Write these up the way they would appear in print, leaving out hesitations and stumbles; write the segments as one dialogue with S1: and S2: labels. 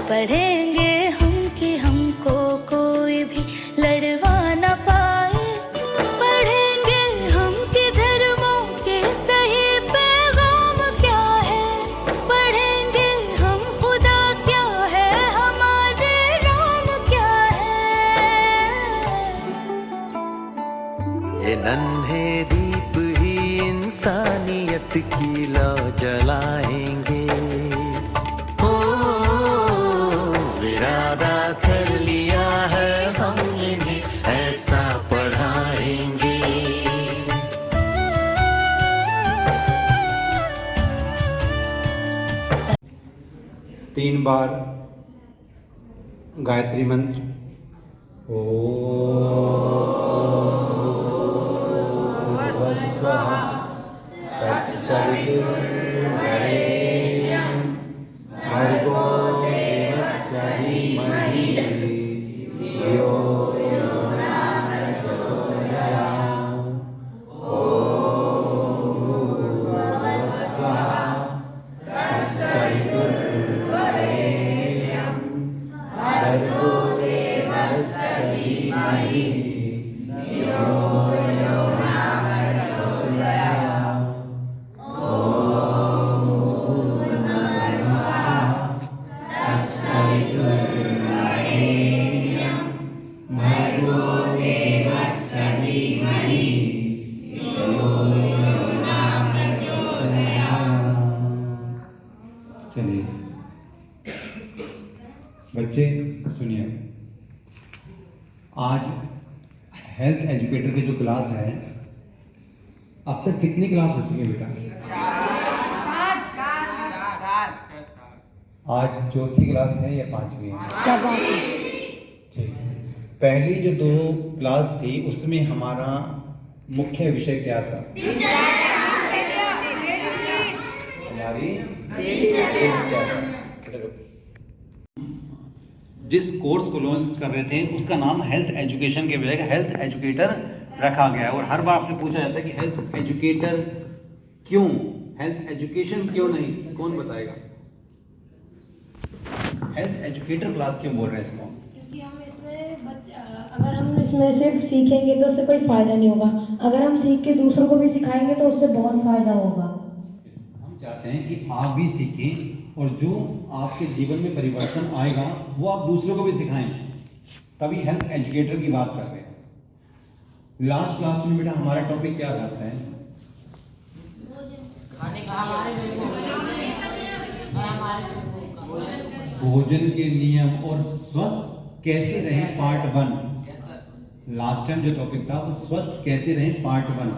S1: पढ़ेंगे हम कि हमको कोई भी लड़वा न पाए। पढ़ेंगे हम कि धर्मों के सही पैगाम क्या है। पढ़ेंगे हम खुदा क्या है, हमारे राम क्या है।
S2: ये नन्हे दीप ही इंसानियत की लौ जलाएंगे। हो इरादा कर लिया है हम इन्हें ऐसा पढ़ाएंगे।
S3: 3 बार गायत्री मंत्र। तत्सवितुर्वरेण्यं भर्गो देवस्य धीमहि धियो यो न प्रचोदयात्। ॐ भूर्भुवस्सुवः तत्सवितुर्वरेण्यं भर्गो देवस्य धीमहि धियो यो न प्रचोदयात्। चलिए बच्चे सुनिए, आज हेल्थ एजुकेटर की जो क्लास है, अब तक कितनी क्लास हो चुकी है बेटा? आज चौथी क्लास है या 5वीं है? ठीक। पहली जो 2 क्लास थी उसमें हमारा मुख्य विषय क्या था? हमारी जिस कोर्स को लॉन्च कर रहे थे उसका नाम हेल्थ एजुकेशन के बजाय हेल्थ एजुकेटर रखा गया है। और हर बार आपसे पूछा जाता है कि हेल्थ एजुकेटर क्यों, हेल्थ एजुकेशन क्यों नहीं? कौन बताएगा? हेल्थ एजुकेटर क्लास क्यों बोल रहे हैं इसको?
S4: क्योंकि हम इसमें अगर हम इसमें सिर्फ सीखेंगे तो उससे कोई फ़ायदा नहीं होगा। अगर हम सीख के दूसरों को भी सिखाएंगे तो उससे बहुत फ़ायदा होगा।
S3: हम चाहते हैं कि आप भी सीखें और जो आपके जीवन में परिवर्तन आएगा वो आप दूसरों को भी सिखाएं, तभी हेल्थ एजुकेटर की बात कर रहे हैं। लास्ट क्लास में बेटा हमारा टॉपिक क्या था? भोजन के नियम और स्वस्थ कैसे रहें पार्ट 1। लास्ट टाइम जो टॉपिक था वो स्वस्थ कैसे रहें पार्ट 1।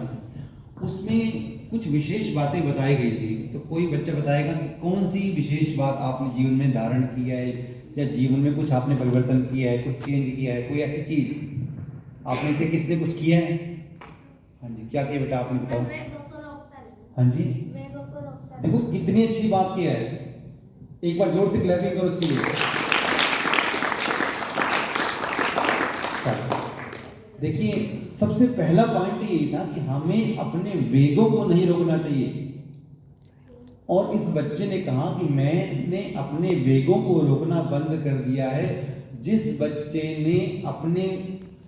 S3: उसमें कुछ विशेष बातें बताई गई थी। तो कोई बच्चा बताएगा कि कौन सी विशेष बात आपने जीवन में धारण किया है या जीवन में कुछ आपने परिवर्तन किया है, कुछ चेंज किया है, कोई ऐसी चीज आपने से किसने कुछ किया है? हाँ जी, क्या किया बेटा आपने बताओ? हाँ जी, देखो कितनी अच्छी बात किया है। एक बार जोर से क्लैपिंग करो उसके लिए। देखिए सबसे पहला पॉइंट ये था कि हमें अपने वेगों को नहीं रोकना चाहिए। और इस बच्चे ने कहा कि मैंने अपने वेगों को रोकना बंद कर दिया है। जिस बच्चे ने अपने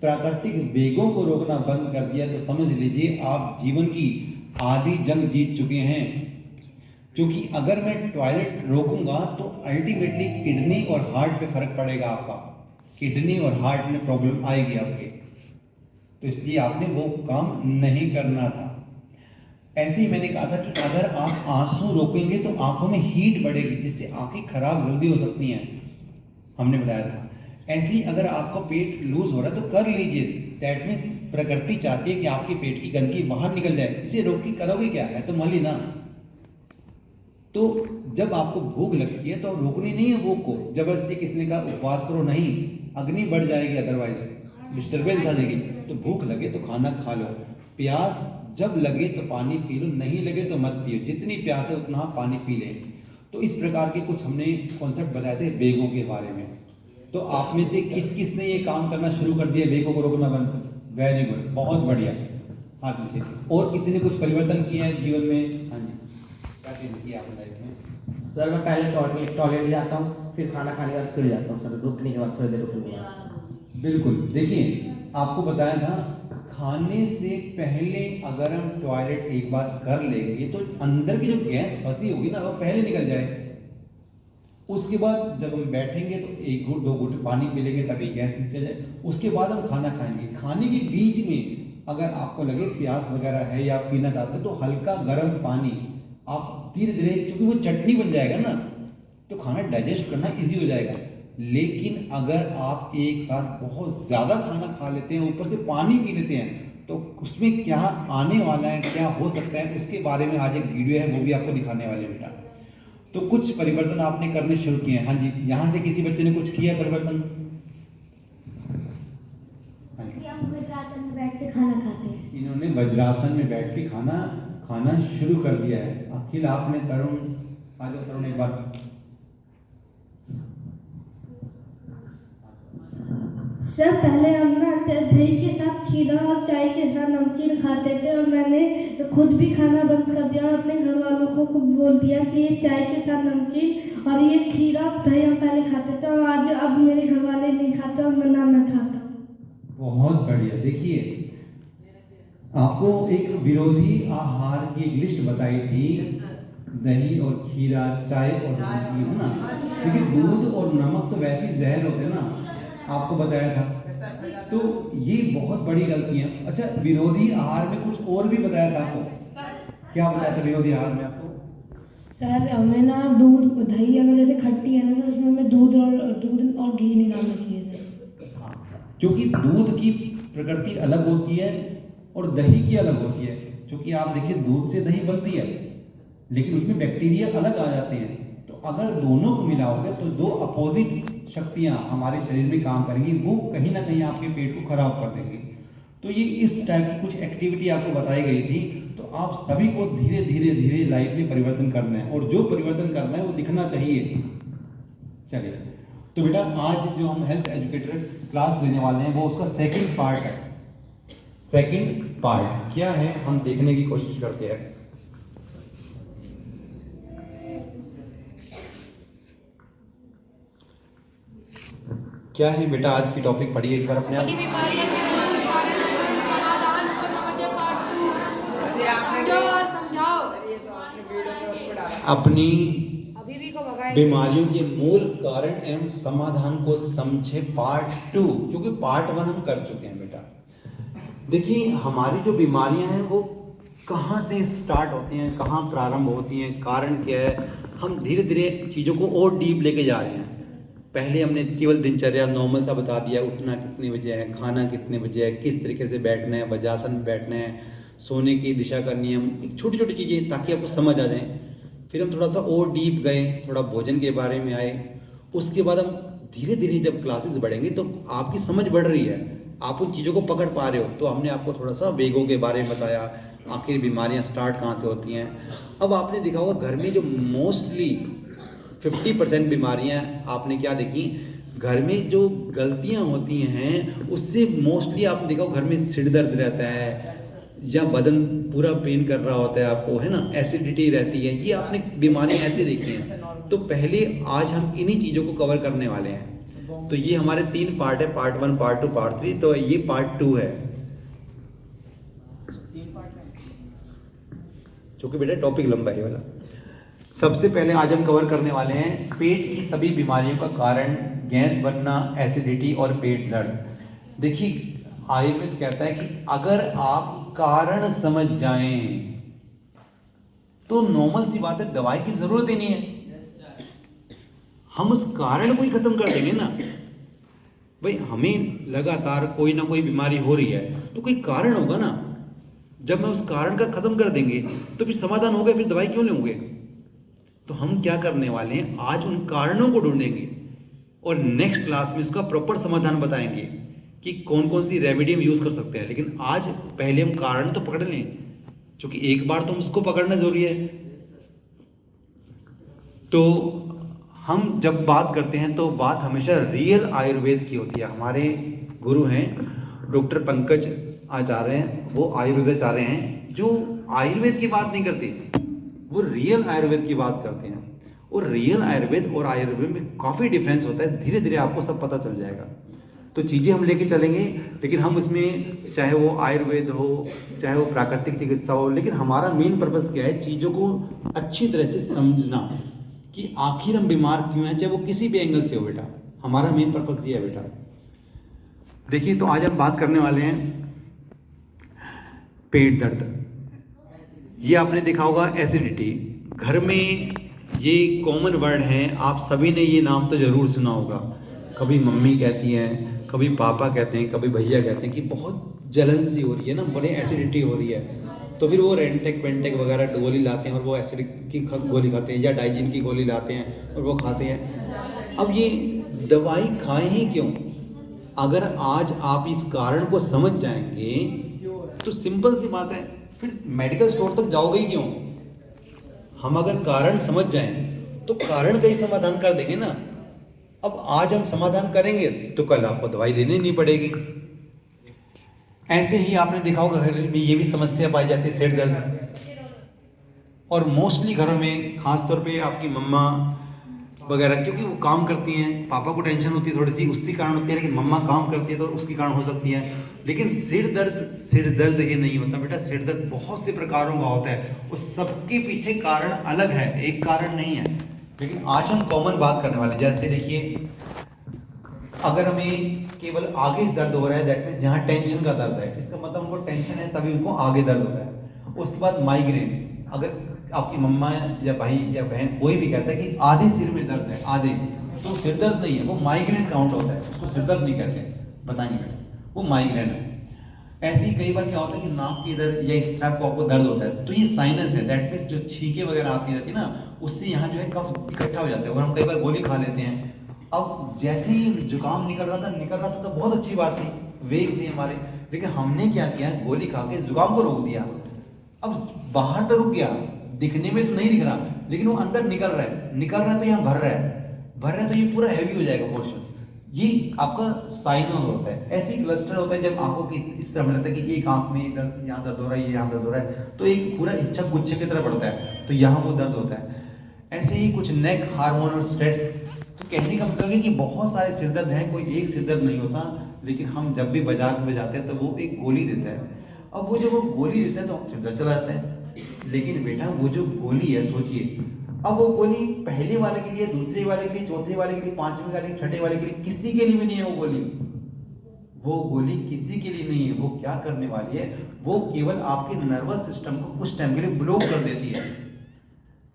S3: प्राकृतिक वेगों को रोकना बंद कर दिया तो समझ लीजिए आप जीवन की आधी जंग जीत चुके हैं। क्योंकि अगर मैं टॉयलेट रोकूंगा तो अल्टीमेटली किडनी और हार्ट पे फर्क पड़ेगा आपका। किडनी और हार्ट में प्रॉब्लम आएगी आपके, तो इसलिए आपने वो काम नहीं करना था। ऐसे ही मैंने कहा था कि अगर आप आंसू रोकेंगे तो आंखों में हीट बढ़ेगी जिससे आंखें खराब जल्दी हो सकती हैं, हमने बताया था। ऐसे ही अगर आपका पेट लूज हो रहा है तो कर लीजिए। दैट मीन्स प्रकृति चाहती है कि आपके पेट की गंदगी बाहर निकल जाए। इसे रोक के करोगे क्या है? तो मल ही ना। तो जब आपको भूख लगती है तो रोकनी नहीं है भूख को। जबरदस्ती किसने कहा उपवास करो? नहीं, अग्नि बढ़ जाएगी, अदरवाइज डिस्टर्बेंस आ जाएगी। तो भूख लगे तो खाना खा लो, प्यास जब लगे तो पानी पी लो, नहीं लगे तो मत पियो। जितनी प्यास है उतना पानी पी लें। तो इस प्रकार के कुछ हमने कॉन्सेप्ट बताए थे वेगों के बारे में। तो आप में से किस किस ने ये काम करना शुरू कर दिया, वेगों को रोकना बंद? वेरी गुड, बहुत बढ़िया, हाथ नीचे। और किसी ने कुछ परिवर्तन किया है जीवन में? हाँ जी, क्या चीज़ किया आपने लाइफ में?
S5: सर मैं पहले टॉयलेट जाता हूँ, फिर खाना खाने के बाद फिर जाता हूँ सर, रुकने के बाद थोड़ी देर रुकने के बाद।
S3: बिल्कुल, देखिए आपको बताया था खाने से पहले अगर हम टॉयलेट एक बार कर लेंगे तो अंदर की जो गैस फंसी होगी ना वो पहले निकल जाए। उसके बाद जब हम बैठेंगे तो 1 घूंट 2 घूंट पानी पी लेंगे ताकि गैस नीचे जाए। उसके बाद हम खाना खाएंगे। खाने के बीच में अगर आपको लगे प्यास वगैरह है या आप पीना चाहते हैं तो हल्का गर्म पानी आप धीरे धीरे, क्योंकि वो चटनी बन जाएगा ना तो खाना डाइजेस्ट करना इजी हो जाएगा। लेकिन अगर आप एक साथ बहुत ज़्यादा खाना खा लेते हैं ऊपर से पानी पी लेते हैं तो उसमें क्या आने वाला है, क्या हो सकता है, उसके बारे में आज एक वीडियो है वो भी आपको दिखाने वाले हैं बेटा। तो कुछ परिवर्तन आपने करने शुरू किए हैं। हाँ जी, यहाँ से किसी बच्चे ने कुछ किया परिवर्तन?
S4: हम वज्रासन में बैठ के खाना खाते हैं।
S3: इन्होंने वज्रासन में बैठ के खाना शुरू कर दिया है। अखिल आपने, तरुण आ जाओ, तरुण एक बार।
S4: सर पहले हम ना दही के साथ खीरा और चाय के साथ नमकीन खाते थे और मैंने खुद भी खाना बंद कर दिया और अपने घर वालों को बोल दिया कि ये चाय के साथ नमकीन और ये खीरा दही हम पहले खाते थे और आज अब मेरे घर वाले नहीं खाते और मैं खाता हूँ।
S3: बहुत बढ़िया। देखिए आपको एक विरोधी आहार की एक लिस्ट बताई थी, दही और खीरा, चाय और नमकीन, है ना। देखिए दूध और नमक तो वैसे ही जहर होते हैं ना, आपको बताया था। तो ये बहुत बड़ी गलती है। अच्छा, विरोधी आहार में कुछ और भी बताया था आपको? क्या बताया था विरोधी आहार में आपको?
S4: सर हमें ना दूध, दही अगर जैसे खट्टी है ना तो उसमें हमें दूध और घी नहीं डालना चाहिए था।
S3: क्योंकि दूध की प्रकृति अलग होती है और दही की अलग होती है। क्योंकि आप देखिए दूध से दही बनती है लेकिन उसमें बैक्टीरिया अलग आ जाते हैं। तो अगर दोनों को मिलाओगे तो 2 अपोजिट शक्तियाँ हमारे शरीर में काम करेंगी, वो कहीं ना कहीं आपके पेट को खराब कर देंगी। तो ये इस टाइप की कुछ एक्टिविटी आपको बताई गई थी। तो आप सभी को धीरे धीरे धीरे लाइफ में परिवर्तन करना है और जो परिवर्तन करना है वो दिखना चाहिए। चलिए, तो बेटा आज जो हम हेल्थ एजुकेटर क्लास लेने वाले हैं वो उसका सेकंड पार्ट है। सेकंड पार्ट क्या है हम देखने की कोशिश करते हैं। क्या है बेटा आज की टॉपिक पढ़िए एक बार अपने आप।
S6: बीमारियों के मूल कारण एवं समाधान को समझे पार्ट 2। समझो और समझाओ।
S3: अपनी
S6: अभी भी को भगाए
S3: बीमारियों के मूल कारण एवं समाधान को समझे पार्ट 2, क्योंकि पार्ट 1 हम कर चुके हैं बेटा। देखिए हमारी जो बीमारियां हैं वो कहाँ से स्टार्ट होती हैं, कहाँ प्रारंभ होती हैं, कारण क्या है, हम धीरे धीरे चीज़ों को और डीप लेके जा रहे हैं। पहले हमने केवल दिनचर्या नॉर्मल सा बता दिया, उठना कितने बजे है, खाना कितने बजे है, किस तरीके से बैठना है, वज्रासन में बैठना है, सोने की दिशा का नियम, छोटी छोटी चीज़ें ताकि आपको समझ आ जाए। फिर हम थोड़ा सा और डीप गए, थोड़ा भोजन के बारे में आए। उसके बाद हम धीरे धीरे जब क्लासेस बढ़ेंगे तो आपकी समझ बढ़ रही है, आप उन चीज़ों को पकड़ पा रहे हो। तो हमने आपको थोड़ा सा वेगों के बारे में बताया, आखिर बीमारियाँ स्टार्ट कहाँ से होती हैं। अब आपने देखा होगा घर में जो मोस्टली 50% बीमारियां आपने क्या देखी, घर में जो गलतियां होती हैं उससे मोस्टली आपने देखा घर में सिर दर्द रहता है या बदन पूरा पेन कर रहा होता है आपको, है ना, एसिडिटी रहती है। ये आपने बीमारियां ऐसे देखी हैं। तो पहले आज हम इन्हीं चीज़ों को कवर करने वाले हैं। तो ये हमारे 3 पार्ट है, पार्ट 1, पार्ट 2, पार्ट 3। तो ये पार्ट 2 है क्योंकि बेटा टॉपिक लंबा है वाला। सबसे पहले आज हम कवर करने वाले हैं पेट की सभी बीमारियों का कारण, गैस बनना, एसिडिटी और पेट दर्द। देखिए आयुर्वेद कहता है कि अगर आप कारण समझ जाएं तो नॉर्मल सी बात है, दवाई की जरूरत ही नहीं है। हम उस कारण को ही खत्म कर देंगे ना। भाई हमें लगातार कोई ना कोई बीमारी हो रही है तो कोई कारण होगा ना। जब हम उस कारण का खत्म कर देंगे तो फिर समाधान हो गया, फिर दवाई क्यों लेंगे। तो हम क्या करने वाले हैं, आज उन कारणों को ढूंढेंगे और नेक्स्ट क्लास में इसका प्रॉपर समाधान बताएंगे कि कौन कौन सी रेमेडी हम यूज कर सकते हैं। लेकिन आज पहले हम कारण तो पकड़ लें, क्योंकि एक बार तो हम उसको पकड़ना जरूरी है। तो हम जब बात करते हैं तो बात हमेशा रियल आयुर्वेद की होती है। हमारे गुरु हैं डॉक्टर पंकज आचार्य हैं, वो आयुर्वेदाचार्य हैं जो आयुर्वेद की बात नहीं करते, वो रियल आयुर्वेद की बात करते हैं। और रियल आयुर्वेद और आयुर्वेद में काफ़ी डिफरेंस होता है, धीरे धीरे आपको सब पता चल जाएगा। तो चीज़ें हम लेके चलेंगे, लेकिन हम उसमें चाहे वो आयुर्वेद हो चाहे वो प्राकृतिक चिकित्सा हो, लेकिन हमारा मेन पर्पस क्या है, चीज़ों को अच्छी तरह से समझना कि आखिर हम बीमार क्यों हैं, चाहे वो किसी भी एंगल से हो बेटा। हमारा मेन पर्पस ये है बेटा। देखिए, तो आज हम बात करने वाले हैं पेट दर्द। ये आपने देखा होगा एसिडिटी, घर में ये कॉमन वर्ड है, आप सभी ने ये नाम तो ज़रूर सुना होगा। कभी मम्मी कहती हैं, कभी पापा कहते हैं, कभी भैया कहते हैं कि बहुत जलन सी हो रही है ना, बड़े एसिडिटी हो रही है, तो फिर वो रेंटेक पेंटेक वगैरह गोली लाते हैं और वो एसिडिक की गोली खाते हैं, या डाइजिन की गोली लाते हैं और वो खाते हैं। अब ये दवाई खाएं ही क्यों? अगर आज आप इस कारण को समझ जाएंगे तो सिंपल सी बात है, फिर मेडिकल स्टोर तक जाओगे ही क्यों? हम अगर कारण समझ जाएं तो कारण का ही समाधान कर देंगे ना। अब आज हम समाधान करेंगे तो कल आपको दवाई लेनी नहीं पड़ेगी। ऐसे ही आपने देखा होगा घर में ये भी समस्या पाई जाती है, सिर दर्द। और मोस्टली घरों में खास तौर पे आपकी मम्मा वगैरह, क्योंकि वो काम करती हैं, पापा को टेंशन होती है थोड़ी सी, उसकी कारण होती है, लेकिन मम्मा काम करती है तो उसकी कारण हो सकती है। लेकिन सिर दर्द ये नहीं होता बेटा। सिर दर्द बहुत से प्रकारों का होता है, उस सबके पीछे कारण अलग है, एक कारण नहीं है। लेकिन आज हम कॉमन बात करने वाले हैं। जैसे देखिए, अगर हमें केवल आगे दर्द हो रहा है, दैट मीन्स जहाँ टेंशन का दर्द है, इसका मतलब उनको टेंशन है तभी उनको आगे दर्द हो रहा है। उसके बाद माइग्रेन, अगर आपकी मम्मा या भाई या बहन कोई भी कहता है कि आधे सिर में दर्द है, आधे, तो सिर दर्द नहीं है, वो माइग्रेन काउंट होता है, उसको सिर दर्द नहीं कहते। बताइए, वो माइग्रेन है। ऐसे ही कई बार क्या होता है कि नाक के इधर या इस तरफ को आपको दर्द होता है, तो ये साइनस है, दैट मीन्स जो छींके वगैरह आती रहती है ना, उससे यहाँ जो है कफ इकट्ठा हो जाता है और हम कई बार गोली खा लेते हैं। अब जैसे ही जुकाम निकल रहा था तो बहुत अच्छी बात थी, वेग थी हमारे, लेकिन हमने क्या किया, गोली खा के जुकाम को रोक दिया। अब बाहर तो रुक गया, दिखने में तो नहीं दिख रहा, लेकिन वो अंदर निकल रहा है तो यहाँ भर रहा है तो ये पूरा हैवी हो जाएगा पोर्शन। ये आपका साइनल होता है। ऐसे ही क्लस्टर होता है जब आंखों की इस तरह लगता है कि एक आंख में दर्द, यहाँ दर्द हो रहा है, ये यहाँ दर्द हो रहा है, तो एक पूरा इच्छा गुच्छे की तरह बढ़ता है, तो यहाँ वो दर्द होता है। ऐसे ही कुछ नेक हार्मोन और स्ट्रेस। तो कहने का मतलब है कि बहुत सारे सिर दर्द हैं, कोई एक सिर दर्द नहीं होता, लेकिन हम जब भी बाजार में जाते हैं तो वो एक गोली देता है। अब वो जब वो गोली देता है तो सिर दर्द चला जाता है। लेकिन बेटा वो जो गोली है, सोचिए, अब वो गोली पहले वाले के लिए, दूसरे वाले के लिए, चौथे वाले के लिए, पांचवें वाले के लिए, छठे वाले के लिए, किसी के लिए भी नहीं है वो गोली किसी के लिए नहीं है। वो क्या करने वाली है, वो केवल आपके नर्वस सिस्टम को कुछ टाइम के लिए ब्लॉक कर देती है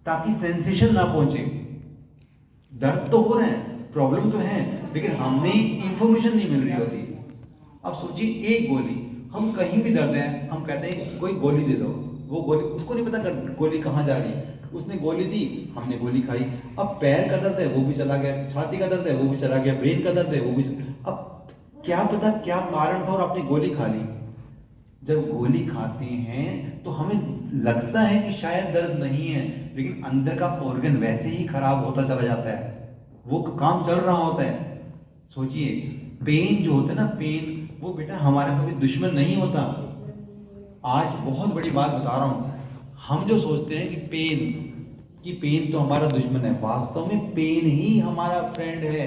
S3: ताकि सेंसेशन ना पहुंचे। दर्द तो हो रहे हैं, प्रॉब्लम तो है, लेकिन हमें इंफॉर्मेशन नहीं मिल रही होती। अब सोचिए, एक गोली, हम कहीं भी दर्द है, हम कहते हैं कोई गोली दे दो, वो गोली, उसको नहीं पता गोली कहाँ जा रही है, उसने गोली दी, हमने गोली खाई। अब पैर का दर्द है वो भी चला गया, छाती का दर्द है वो भी चला गया, ब्रेन का दर्द है वो भी, अब क्या पता क्या कारण था और आपने गोली खा ली। जब गोली खाते हैं तो हमें लगता है कि शायद दर्द नहीं है, लेकिन अंदर का ऑर्गन वैसे ही खराब होता चला जाता है, वो काम चल रहा होता है। सोचिए, पेन जो होता है ना, पेन, वो बेटा हमारा कभी दुश्मन नहीं होता। आज बहुत बड़ी बात बता रहा हूं, हम जो सोचते हैं कि पेन तो हमारा दुश्मन है, वास्तव में पेन ही हमारा फ्रेंड है।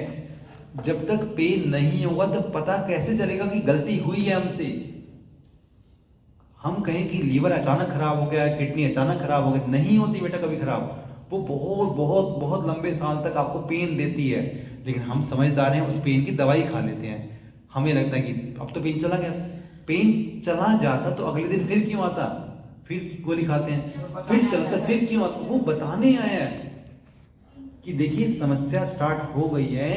S3: जब तक पेन नहीं होगा तो पता कैसे चलेगा कि गलती हुई है हमसे। हम कहें कि लीवर अचानक खराब हो गया, किडनी अचानक खराब हो गई, नहीं होती बेटा कभी खराब, वो बहुत बहुत बहुत लंबे साल तक आपको पेन देती है। लेकिन हम समझदार हैं, उस पेन की दवाई खा लेते हैं। हमें लगता है कि अब तो पेन चला गया, पेन चला जाता तो अगले दिन फिर क्यों आता, फिर गोली खाते हैं, फिर चलता, फिर क्यों आता। वो बताने आया है कि देखिए समस्या स्टार्ट हो गई है,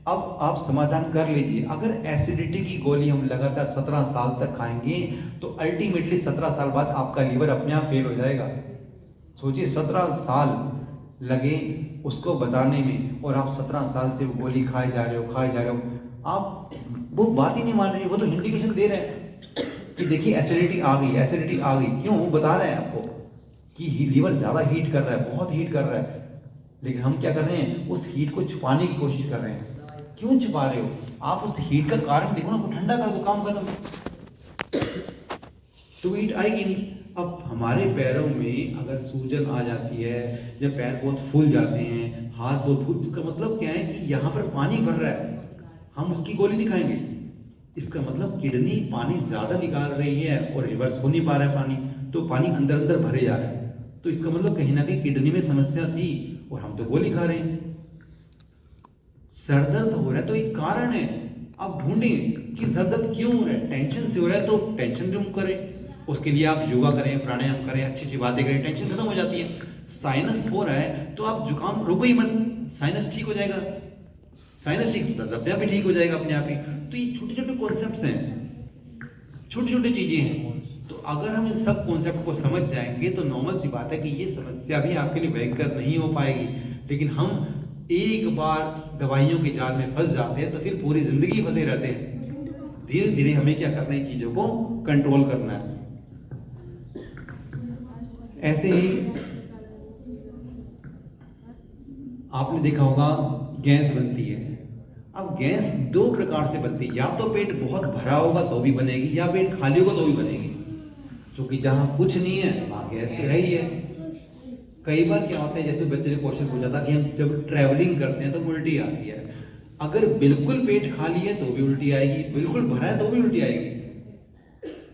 S3: अब आप समाधान कर लीजिए। अगर एसिडिटी की गोली हम लगातार 17 साल तक खाएंगे तो अल्टीमेटली 17 साल बाद आपका लीवर अपने आप फेल हो जाएगा। सोचिए, 17 साल लगे उसको बताने में और आप 17 साल से वो गोली खाए जा रहे हो, आप वो बात ही नहीं मान रहे। वो तो इंडिकेशन दे रहे हैं कि देखिए एसिडिटी आ गई। क्यों? वो बता रहे हैं आपको कि लीवर ज़्यादा हीट कर रहा है, बहुत हीट कर रहा है। लेकिन हम क्या कर रहे हैं, उस हीट को छुपाने की कोशिश कर रहे हैं। क्यों छुपा रहे हो? आप उस हीट का कारण देखो ना, वो ठंडा कर दो, काम खत्म, तो हीट आएगी नहीं। अब हमारे पैरों में अगर सूजन आ जाती है या पैर बहुत फूल जाते हैं, हाथ बहुत फूल, इसका मतलब क्या है कि यहाँ पर पानी भर रहा है, हम उसकी गोली नहीं खाएंगे। इसका मतलब किडनी पानी ज़्यादा निकाल रही है और रिवर्स हो नहीं पा रहा है पानी, तो पानी अंदर अंदर भरे जा रहा है। तो इसका मतलब कहीं ना कहीं किडनी में समस्या थी और हम तो गोली खा रहे हैं। सर दर्द हो रहा है तो एक कारण है, आप ढूंढें कि सर दर्द क्यों हो रहा है। टेंशन से हो रहा है तो टेंशन रिमूव करें, उसके लिए आप योगा करें, प्राणायाम करें, अच्छी अच्छी बातें करें, टेंशन खत्म हो जाती है। साइनस हो रहा है तो आप जुकाम रोको ही मत, साइनस ठीक हो जाएगा, साइनस ठीक, अपने आप ही ठीक हो जाएगा अपने आप ही। तो ये छोटे छोटे कॉन्सेप्ट्स हैं, छोटी छोटी चीजें हैं। तो अगर हम इन सब कॉन्सेप्ट को समझ जाएंगे तो नॉर्मल सी बात है कि ये समस्या भी आपके लिए भयंकर नहीं हो पाएगी। लेकिन हम एक बार दवाइयों के जाल में फंस जाते हैं तो फिर पूरी जिंदगी फंसे रहते हैं। धीरे धीरे हमें क्या करना है, चीजों को कंट्रोल करना है। ऐसे ही आपने देखा होगा गैस बनती है। अब गैस दो प्रकार से बनती है, या तो पेट बहुत भरा होगा तो भी बनेगी, या पेट खाली होगा तो भी बनेगी। क्योंकि जहां कुछ नहीं है वहां गैस तो है ही है। कई बार क्या होता है, जैसे बच्चे ने क्वेश्चन पूछा था कि हम जब ट्रैवलिंग करते हैं तो उल्टी आती है। अगर बिल्कुल पेट खाली है तो भी उल्टी आएगी, बिल्कुल भरा है तो भी उल्टी आएगी।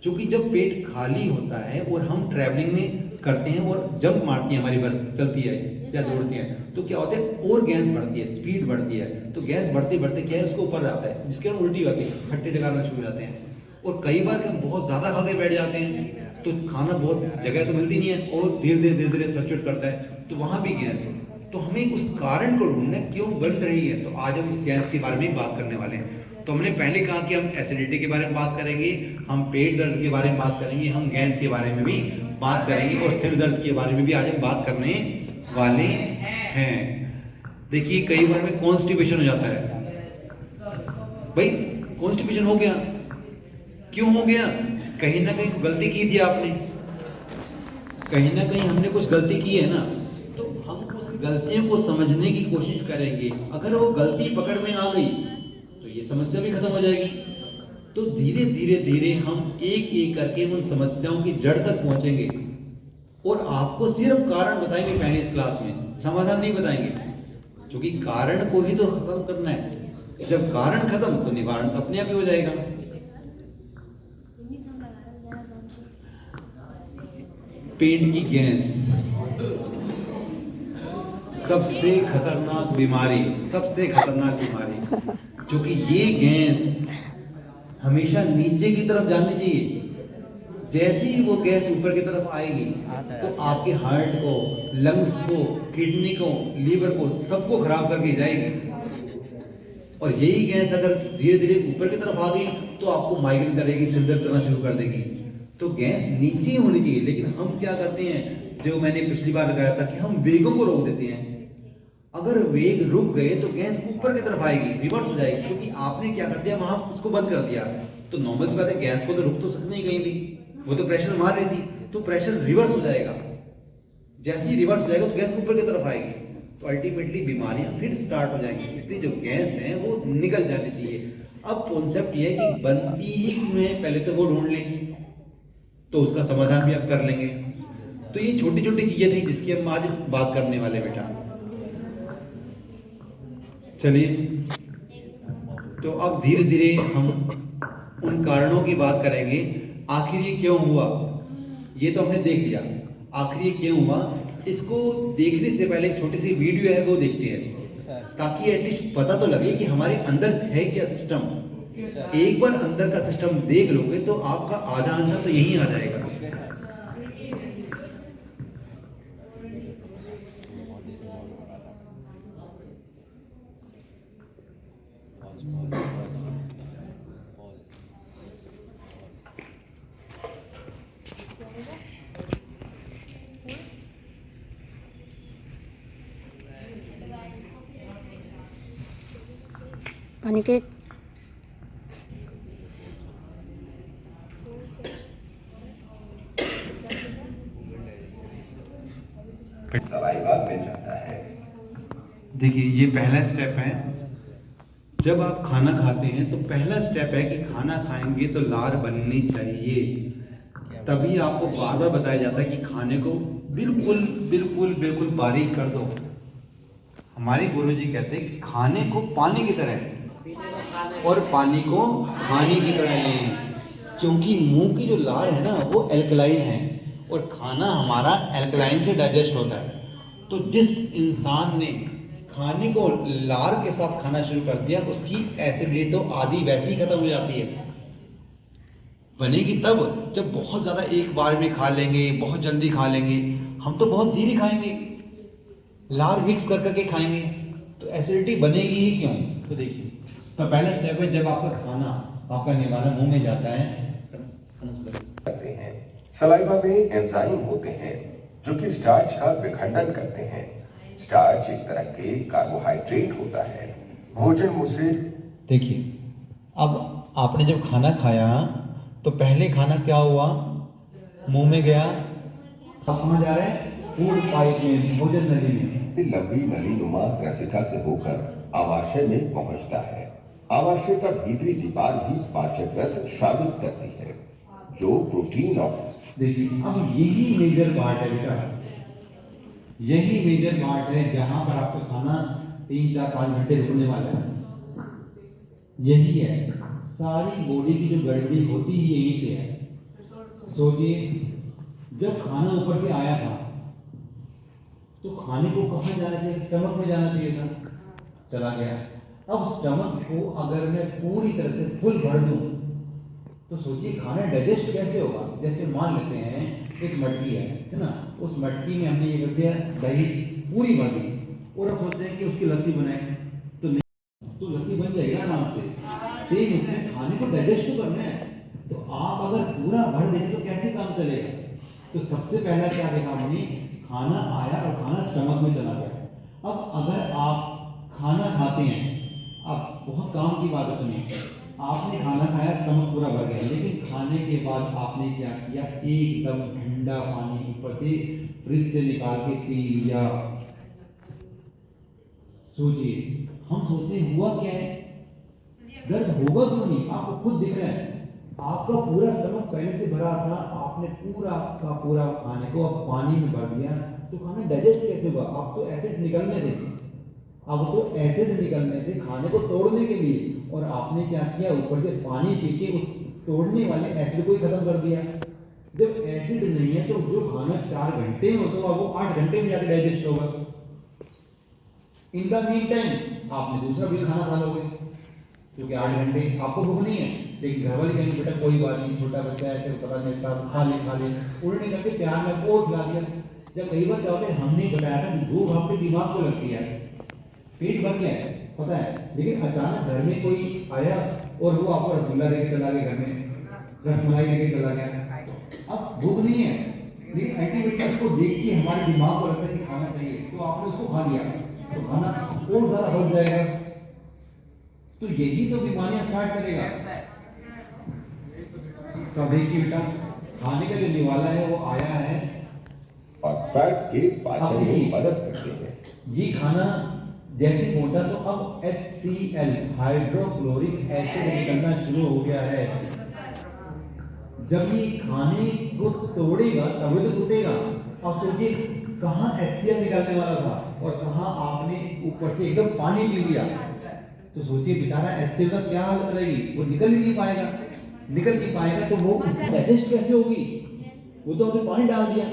S3: क्योंकि जब पेट खाली होता है और हम ट्रैवलिंग में करते हैं और जंप मारती है, हमारी बस चलती है या दौड़ती है, तो क्या होता है और गैस बढ़ती है, स्पीड बढ़ती है। तो गैस बढ़ते बढ़ते क्या है, उसको ऊपर जाता है, जिसके कारण उल्टी होती है, खट्टे डकारना शुरू हो जाते हैं। और कई बार हम बहुत ज्यादा खा के बैठ जाते हैं तो खाना बहुत जगह तो मिलती नहीं है और धीरे धीरे फ्लक्चुएट करता है, तो वहां भी गैस है। तो हमें उस कारण को ढूंढना क्यों बन रही है। तो आज हम गैस के बारे में बात करने वाले हैं। तो हमने पहले कहा कि हम एसिडिटी के बारे में बात करेंगे, हम पेट दर्द के बारे में बात करेंगे, हम गैस के बारे में भी बात करेंगे और सिर दर्द के बारे में भी आज हम बात करने वाले हैं। देखिए कई बार में कॉन्स्टिपेशन हो जाता है। भाई कॉन्स्टिपेशन हो गया, क्यों हो गया? कहीं ना कहीं गलती की थी आपने, कहीं ना कहीं हमने कुछ गलती की है ना। तो हम उस गलतियों को समझने की कोशिश करेंगे। अगर वो गलती पकड़ में आ गई तो ये समस्या भी खत्म हो जाएगी। तो धीरे धीरे धीरे हम एक एक करके उन समस्याओं की जड़ तक पहुंचेंगे और आपको सिर्फ कारण बताएंगे पहले इस क्लास में, समाधान नहीं बताएंगे। क्योंकि कारण को ही तो खत्म करना है। जब कारण खत्म तो निवारण तो अपने आप ही हो जाएगा। पेट की गैस सबसे खतरनाक बीमारी, सबसे खतरनाक बीमारी। क्योंकि ये गैस हमेशा नीचे की तरफ जानी चाहिए। जैसे ही वो गैस ऊपर की तरफ आएगी तो आपके हार्ट को, लंग्स को, किडनी को, लीवर को, सबको खराब करके जाएगी। और यही गैस अगर धीरे धीरे ऊपर की तरफ आ गई तो आपको माइग्रेन करेगी, सिर दर्द करना शुरू कर देगी। तो गैस नीचे होनी चाहिए। लेकिन हम क्या करते हैं, जो मैंने पिछली बार बताया था कि हम वेगों को रोक देते हैं। अगर वेग रुक गए तो गैस ऊपर की तरफ आएगी, रिवर्स हो जाएगी। क्योंकि आपने क्या कर दिया, वहां उसको बंद कर दिया। तो नॉर्मल सी बात है, गैस को तो रुक तो सकते नहीं कहीं भी, वो तो प्रेशर मार रही थी, तो प्रेशर रिवर्स हो जाएगा। जैसे ही रिवर्स हो जाएगा तो गैस ऊपर की तरफ आएगी, तो अल्टीमेटली बीमारियां फिर स्टार्ट हो जाएंगी। इसलिए जो गैस है वो निकल जानी चाहिए। अब कॉन्सेप्ट ये है कि बनती ही में पहले तो वो ढूंढ लें, तो उसका समाधान भी आप कर लेंगे। तो ये छोटी छोटी चीजें थी जिसकी हम आज बात करने वाले बेटा। चलिए, तो अब धीरे धीरे हम उन कारणों की बात करेंगे। आखिर ये क्यों हुआ, ये तो हमने देख लिया। आखिर ये क्यों हुआ, इसको देखने से पहले एक छोटी सी वीडियो है वो देखते हैं, ताकि एटलीस्ट पता तो लगे कि हमारे अंदर है क्या सिस्टम। एक बार अंदर का सिस्टम देख लोगे तो आपका आधा आंसर तो यही आ जाएगा।
S7: अनिकेत
S2: दवाई बाद में जाता है।
S3: देखिए ये पहला स्टेप है। जब आप खाना खाते हैं तो पहला स्टेप है कि खाना खाएंगे तो लार बननी चाहिए। तभी आपको बार बार बताया जाता है कि खाने को बिल्कुल बिल्कुल बिल्कुल बारीक कर दो। हमारे गुरुजी कहते हैं कि खाने को पानी की तरह और पानी को खाने की तरह लें, क्योंकि मुंह की जो लार है ना वो एल्कलाइन है और खाना हमारा एल्कलाइन से डाइजेस्ट होता है। तो जिस इंसान ने खाने को लार के साथ खाना शुरू कर दिया उसकी एसिडिटी तो आधी वैसे ही खत्म हो जाती है। बनेगी तब जब बहुत ज़्यादा एक बार में खा लेंगे, बहुत जल्दी खा लेंगे। हम तो बहुत धीरे खाएंगे, लार मिक्स कर करके खाएंगे, तो एसिडिटी बनेगी ही क्यों। तो देखिए, तो पहला स्टेप है जब आपका खाना आपका निवाला मुंह में जाता है
S2: करते हैं। सलाइवा में एंजाइम होते हैं जो कि स्टार्च का विखंडन करते हैं। स्टार्च एक तरह के कार्बोहाइड्रेट होता है। भोजन मुंह से
S3: देखिए, अब आपने जब खाना खाया तो पहले खाना क्या हुआ, मुंह में गया, समझ आ रहा है, फूड पाइप में, भोजन नली में,
S2: लंबी नलीनुमा ग्रसिका से होकर आमाशय में पहुंचता है। आमाशय का भीतरी दीवार ही पाचक रस स्रावित करती है जो प्रोटीन और
S3: देखिए अब यही मेजर पार्ट है बेटा, यही मेजर पार्ट है जहां पर आपका खाना 3, 4, 5 घंटे रुकने वाला है। यही है, सारी बॉडी की जो गड़बड़ी होती ही यही से है। सोचिए, जब खाना ऊपर से आया था तो खाने को कहाँ जाना चाहिए, स्टमक में जाना चाहिए था, चला गया। अब स्टमक को अगर मैं पूरी तरह से फुल भर दूं तो सोचिए खाना डाइजेस्ट कैसे होगा। जैसे मान लेते हैं एक मटकी है ना, उस मटकी में हमने ये कर दिया दही पूरी भर दी और अब सोचते हैं कि उसकी लस्सी बनाए, तो नहीं, तो लस्सी बन जाएगा आराम से। सेम इसमें खाने को डाइजेस्ट तो करना है, तो आप अगर पूरा भर देंगे तो कैसे काम चलेगा। तो सबसे पहला क्या देखा हमने, खाना आया और खाना स्टमक में चला गया। अब अगर आप खाना खाते हैं, आप बहुत काम की बात है, सुनिए, आपने खाना खाया, स्टमक पूरा भर गया, लेकिन खाने के बाद आपने क्या किया, एकदम ठंडा पानी ऊपर से फ्रिज से निकाल के पी लिया। सोचिए, हम सोचते हैं हुआ क्या है, दर्द होगा क्यों नहीं, आपको खुद दिख रहा है, आपका पूरा स्टमक पहले से भरा था, आपने पूरा का पूरा खाने को अब पानी में भर दिया, तो खाना डाइजेस्ट कैसे हुआ। आप तो एसिड निकलने थे, अब तो एसिड निकलने थे खाने को तोड़ने के लिए, और आपने क्या किया, ऊपर से पानी पी के उस तोड़ने वाले एसिड को ही खत्म कर दिया। जब एसिड नहीं है तो जो खाना 4 घंटे में होता वो 8 घंटे में जाकर डाइजेस्ट होगा। इनका मीन टाइम आपने दूसरा भी खाना खा लोगे, क्योंकि 8 घंटे आपको भूख नहीं है, लेकिन घर वाले कहेंगे बेटा कोई बात नहीं, छोटा बच्चा है, तो पता नहीं खा ले, उल्टे करके प्यार में वो खिला दिया। जब कई बार क्या होता है, हमने बताया था कि भूख आपके दिमाग को लगती है, पेट भर गया है पता है, लेकिन अचानक घर में कोई आया और वो आपको रसगुल्ला देके चला गया, घर में रसमलाई देके चला गया, अब भूख नहीं है, लेकिन एंटीबायोटिक्स को देख के हमारे दिमाग को लगता है कि खाना चाहिए, तो आपने उसको खा लिया, तो खाना और ज्यादा बढ़ जाएगा, तो यही तो बीमारियां स्टार्ट करेगा। तो देखिए बेटा, खाने का जो निवाला है वो आया है
S2: और फैट के पाचन में मदद करते हैं।
S3: ये खाना जैसे पहुंचा तो अब HCl हाइड्रोक्लोरिक एसिड निकलना शुरू हो गया है। जब ये खाने को तोड़ेगा तभी तो टूटेगा। अब सोचिए कहाँ HCl निकलने वाला था और कहाँ आपने ऊपर से एकदम पानी पी लिया, तो सोचिए बेचारा HCl का क्या हालत रहेगी, वो निकल ही नहीं पाएगा, तो वो उससे डाइजेस्ट कैसे होगी। वो तो हमने पानी डाल दिया,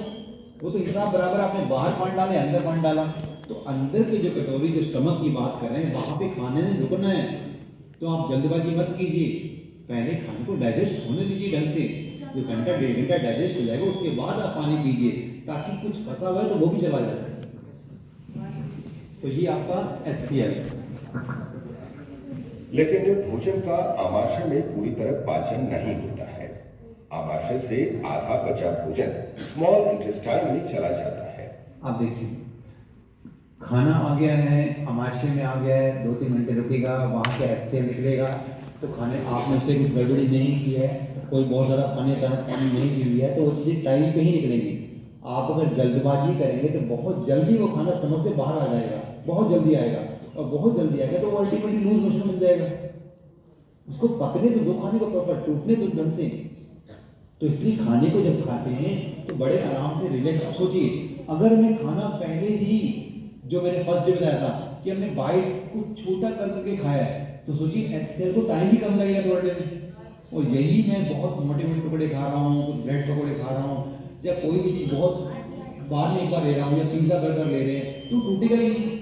S3: वो तो हिसाब बराबर आपने बाहर पानी डाले, अंदर पानी डाला, तो अंदर की जो कटोरी जो स्टमक की बात कर रहे हैं वहां पे खाने ने रुकना है। तो आप जल्दबाजी मत कीजिए, पहले खाने को डाइजेस्ट होने दीजिए ढंग से, जो घंटा 1.5 घंटा डाइजेस्ट हो जाएगा उसके बाद आप पानी पीजिए, ताकि कुछ फंसा हुआ है तो वो भी चला जा सके। तो ये आपका HCl।
S2: लेकिन भोजन का आमाशय में पूरी तरह पाचन नहीं होता है। आमाशय से आधा बचा भोजन स्मॉल इंटेस्टाइन में चला जाता है।
S3: आप देखिए, खाना आ गया है, आमाशय में आ गया है, 2-3 घंटे रुकेगा, वहाँ से HCl निकलेगा, तो खाने आपने उससे कुछ गड़बड़ी नहीं की है, कोई बहुत ज़्यादा अचानक पानी नहीं पी लिया है, तो वो चीज़ें टाइम पे ही निकलेंगी। आप अगर जल्दबाजी करेंगे तो बहुत जल्दी वो खाना स्टमक से बाहर आ जाएगा, बहुत जल्दी आएगा, और बहुत जल्दी आएगा तो वो अल्टीमेटली लूज मोशन बन जाएगा। उसको पकने तो दो, खाने को प्रॉपर टूटने दो ढंग से, तो इसलिए खाने को जब खाते हैं तो बड़े आराम से रिलैक्स। सोचिए अगर मैं खाना पहले ही, जो मैंने फर्स्ट डे बताया था कि हमने बाइट को छोटा कर करके खाया है, तो सोचिए HCL को टाइम ही कम लगेगा थोड़े देर में। और यही मैं बहुत मोटे मोटे टुकड़े खा रहा हूँ, कुछ ब्रेड पकौड़े खा रहा हूँ, या कोई भी चीज़ बहुत बार में एक बार ले रहा हूँ, या पिज्ज़ा बर्गर ले रहे हैं, तो टूटेगा ही नहीं।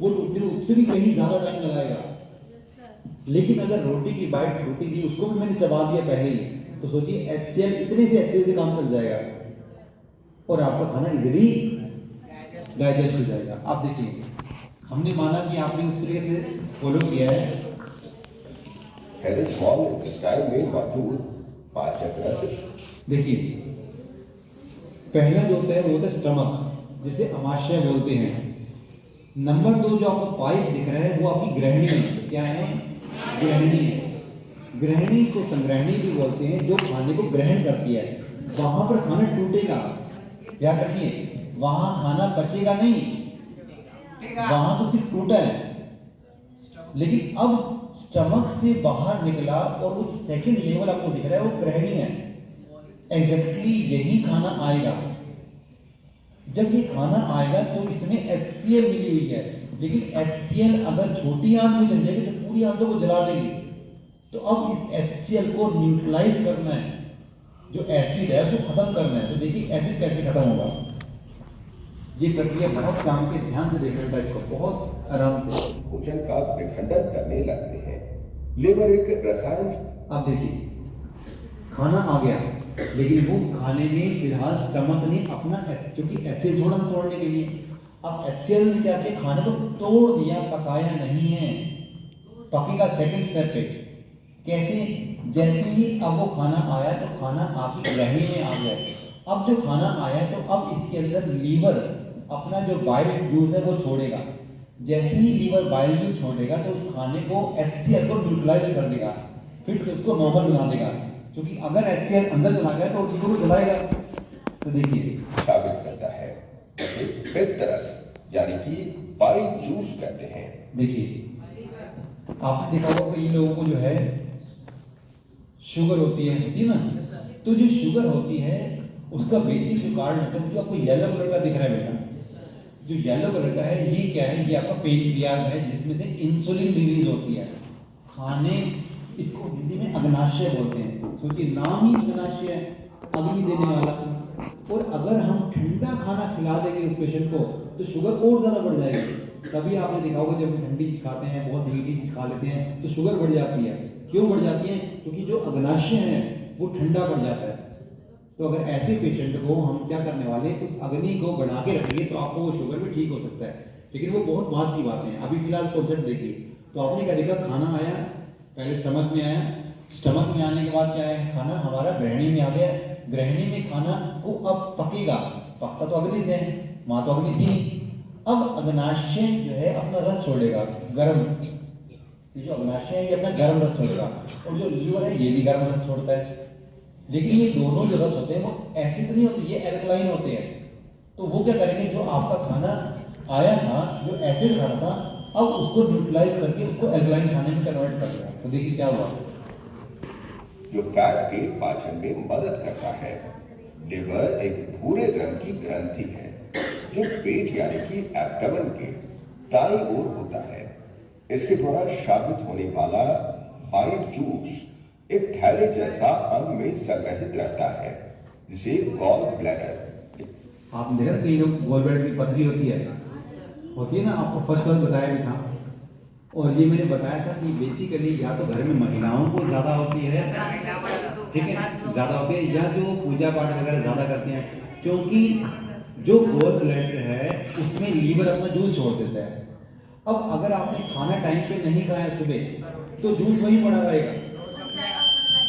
S3: वो टूटने उससे भी कहीं ज़्यादा टाइम लगाएगा। लेकिन अगर रोटी की बाइट छोटी थी, उसको भी मैंने चबा दिया पहले ही, तो सोचिए HCL इतने से HCL से काम चल जाएगा और आपका खाना इजीली डाइजेस्ट हो जाएगा। आप देखिए, हमने माना कि आपने उस तरीके से फॉलो किया है।
S2: स्मॉल इंटेस्टाइन में मौजूद पाचक रस।
S3: देखिए, पहला जो होता है वो होता है स्टमक, जिसे अमाशय बोलते हैं। नंबर 2 जो आपको पाइप दिख रहा है वो आपकी ग्रहणी है। क्या है? ग्रहणी है। ग्रहणी को संग्रहणी भी बोलते हैं, जो खाने को ग्रहण करती है। वहां पर खाना टूटेगा, याद रखिए, वहां खाना पचेगा नहीं, वहां तो सिर्फ टूटा है। लेकिन अब स्टमक से बाहर निकला और वो सेकंड लेवल आपको दिख रहा है वो ग्रहणी है। एग्जैक्टली यही खाना आएगा। जब ये खाना आएगा तो इसमें HCL मिली हुई है, लेकिन HCL अगर छोटी आंत में चल जाएगी तो पूरी आंतों को जला देगी। तो अब इस HCL को न्यूट्रलाइज करना है, जो एसिड है उसको खत्म करना है। तो देखिए एसिड कैसे खत्म होगा, ये प्रक्रिया बहुत काम के, ध्यान से देखना था इसको, बहुत आराम से।
S2: भोजन का विखंडन करने लगते हैं। लिवर एक रसायन।
S3: अब देखिए, खाना आ गया, लेकिन वो खाने में फिलहाल स्टमक ने अपना, क्योंकि HCL छोड़ा तोड़ने के लिए, अब HCL ने क्या किया, खाने को तोड़ दिया, पकाया नहीं है। पकेगा सेकंड स्टेप पे। कैसे? जैसे ही अब वो खाना आया तो खाना आपकी ग्रहणी में आ गया। अब जो खाना आया तो अब इसके अंदर लीवर अपना जो बाइल जूस है वो छोड़ेगा। जैसे ही लीवर बाइल जूस छोड़ेगा तो उस खाने को HCL को न्यूट्रलाइज कर देगा, फिर उसको नॉर्मल बना देगा। क्योंकि अगर HCL अंदर चला गया तो चीजों को जलाएगा। तो देखिए
S2: साबित करता है, उसे पित्त रस यानी कि बाइल जूस कहते हैं।
S3: देखिए, आपने देखा होगा कि इन लोगों को जो है शुगर होती है ना, तो जो शुगर होती है उसका बेसिक जो कारण होता है, जो आपको येलो कलर का दिख रहा है बेटा, जो येलो कलर का है ये क्या है? ये आपका पेनक्रियाज है, जिसमें से इंसुलिन रिलीज होती है। खाने, इसको हिंदी में अग्नाशय बोलते हैं। सोचिए, नाम ही अग्नाशय है, अग्नि देने वाला। और अगर हम ठंडा खाना खिला देंगे उस पेशेंट को तो शुगर और ज़्यादा बढ़ जाएगी। तभी आपने देखा होगा जब हम ठंडी चीज़ खाते हैं, बहुत मीठी चीज़ खा लेते हैं तो शुगर बढ़ जाती है। क्यों बढ़ जाती है? क्योंकि जो अग्नाशय है वो ठंडा पड़ जाता है। तो अगर ऐसे पेशेंट को हम क्या करने वाले, उस अग्नि को बना के रखेंगे तो आपको वो शुगर भी ठीक हो सकता है। लेकिन वो बहुत बात की बातें हैं। अभी फिलहाल कॉन्सेप्ट देखिए, तो आपने क्या देखा, खाना आया, पहले स्टमक में आया, स्टमक में आने के बाद क्या है, खाना हमारा ग्रहणी में आ गया। ग्रहणी में खाना को अब पकेगा, पकता तो अग्नि से है, वहाँ तो अग्नि थी। अब अग्नाशय जो है अपना रस छोड़ेगा, गर्म, ये जो अग्नाशय है ये अपना गर्म रस छोड़ेगा, और जो लीवर है ये भी गर्म रस छोड़ता है। लेकिन ये दोनों जो रस होते हैं वो एसिड नहीं होते, ये एल्कलाइन होते हैं। तो वो क्या करेंगे, जो आपका खाना आया था, जो एसिड खाना था, अब उसको न्यूट्रलाइज करके उसको एल्कलाइन खाने में कन्वर्ट कर दिया। तो देखिए क्या हुआ,
S2: जो फैट के पाचन में मदद करता है। लिवर एक भूरे रंग की ग्रंथि है जो पेट यानी कि एब्डोमेन के दाईं ओर होता है। इसके द्वारा शाबित होने वाला बाइल जूस एक थैले जैसा अंग में संग्रहित रहता है, जिसे गॉल ब्लैडर।
S3: आपने देखा कई लोग गॉल ब्लैडर की पथरी होती है ना, आपको फर्स्ट क्लास बताया भी था। और ये मैंने बताया था कि बेसिकली या तो घर में महिलाओं को ज़्यादा होती है, ठीक है, ज़्यादा होती है, या जो पूजा पाठ वगैरह ज़्यादा करते हैं, क्योंकि जो गॉल ब्लैडर है उसमें लीवर अपना जूस छोड़ देता है। अब अगर आपने खाना टाइम पे नहीं खाया सुबह तो जूस वहीं पड़ा रहेगा,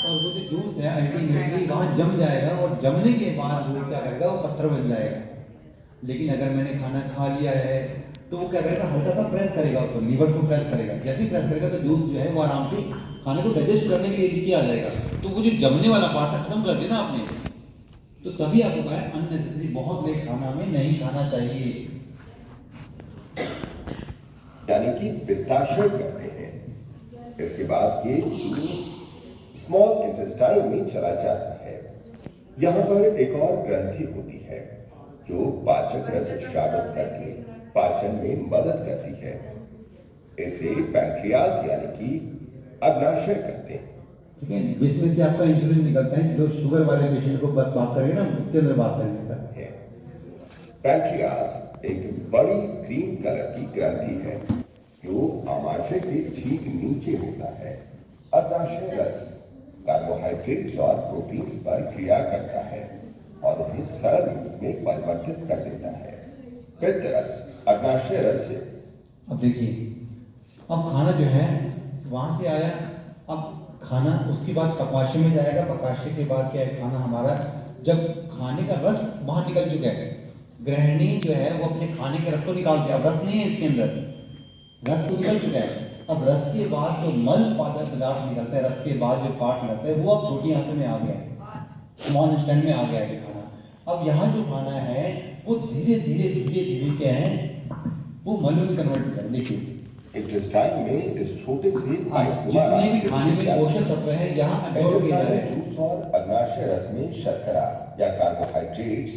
S3: और वो जो जूस है अल्टीमेटली वहाँ जम जाएगा, और जमने के बाद वो क्या करेगा, वो पत्थर बन जाएगा। लेकिन अगर मैंने खाना खा लिया है तो वो क्या करेगा, हल्का सा प्रेस करेगा, उसको लीवर को प्रेस करेगा। जैसे ही प्रेस करेगा तो जूस जो है वो आराम से खाने को डाइजेस्ट करने के लिए नीचे आ जाएगा। तो वो जो जमने वाला पार्ट है खत्म कर दिया ना आपने, तो तभी आपको कहा अननेसेसरी बहुत लेट खाना में नहीं खाना चाहिए,
S2: यानी कि पित्ताशय कहते हैं। इसके बाद ये जूस स्मॉल इंटेस्टाइन में चला जाता है, यहाँ पर एक और ग्रंथि होती है जो पाचक रस स्रावित करके पाचन में मदद करती है। इसे पैंक्रियास यानी कि अग्नाशय कहते हैं।
S3: ठीक है, जिसमें से आपका इंसुलिन निकलता है, जो शुगर वाले पेशेंट को बात करेंगे ना, उसके अंदर बात करेंगे।
S2: पैंक्रियास एक बड़ी ग्रीन कलर की ग्रंथि है जो आमाशय के ठीक नीचे होता है। अग्नाशय रस कार्बोहाइड्रेट्स और प्रोटीन्स पर क्रिया करता है और उन्हें सरल रूप में परिवर्तित कर देता है। पित्त रस अग्नाशय रस से।
S3: अब देखिए, अब खाना जो है वहां से आया, अब खाना उसके बाद पकाशय में जाएगा। पकाशय के बाद क्या है, खाना हमारा जब खाने का रस बाहर निकल चुका है, गृहिणी जो है वो अपने खाने के रस को निकालती है। अब रस नहीं है इसके अंदर, रस तो निकल चुका है। अब रस के बाद जो मल पाचक पदार्थ निकलता है, रस के बाद जो पार्ट निकलता है, वो अब छोटी आंतों में आ गया है, स्मॉल इंटेस्टाइन में आ गया है खाना। अब यहाँ जो खाना है वो धीरे धीरे क्या है, वो मल में कन्वर्ट होता है। देखिए
S2: इंटेस्टाइन में इस छोटे से
S3: जितने भी खाने में पोषक तत्व है यहाँ एब्जॉर्ब किया जाता है।
S2: जूस और अग्नाशय रस में शर्करा या कार्बोहाइड्रेट्स,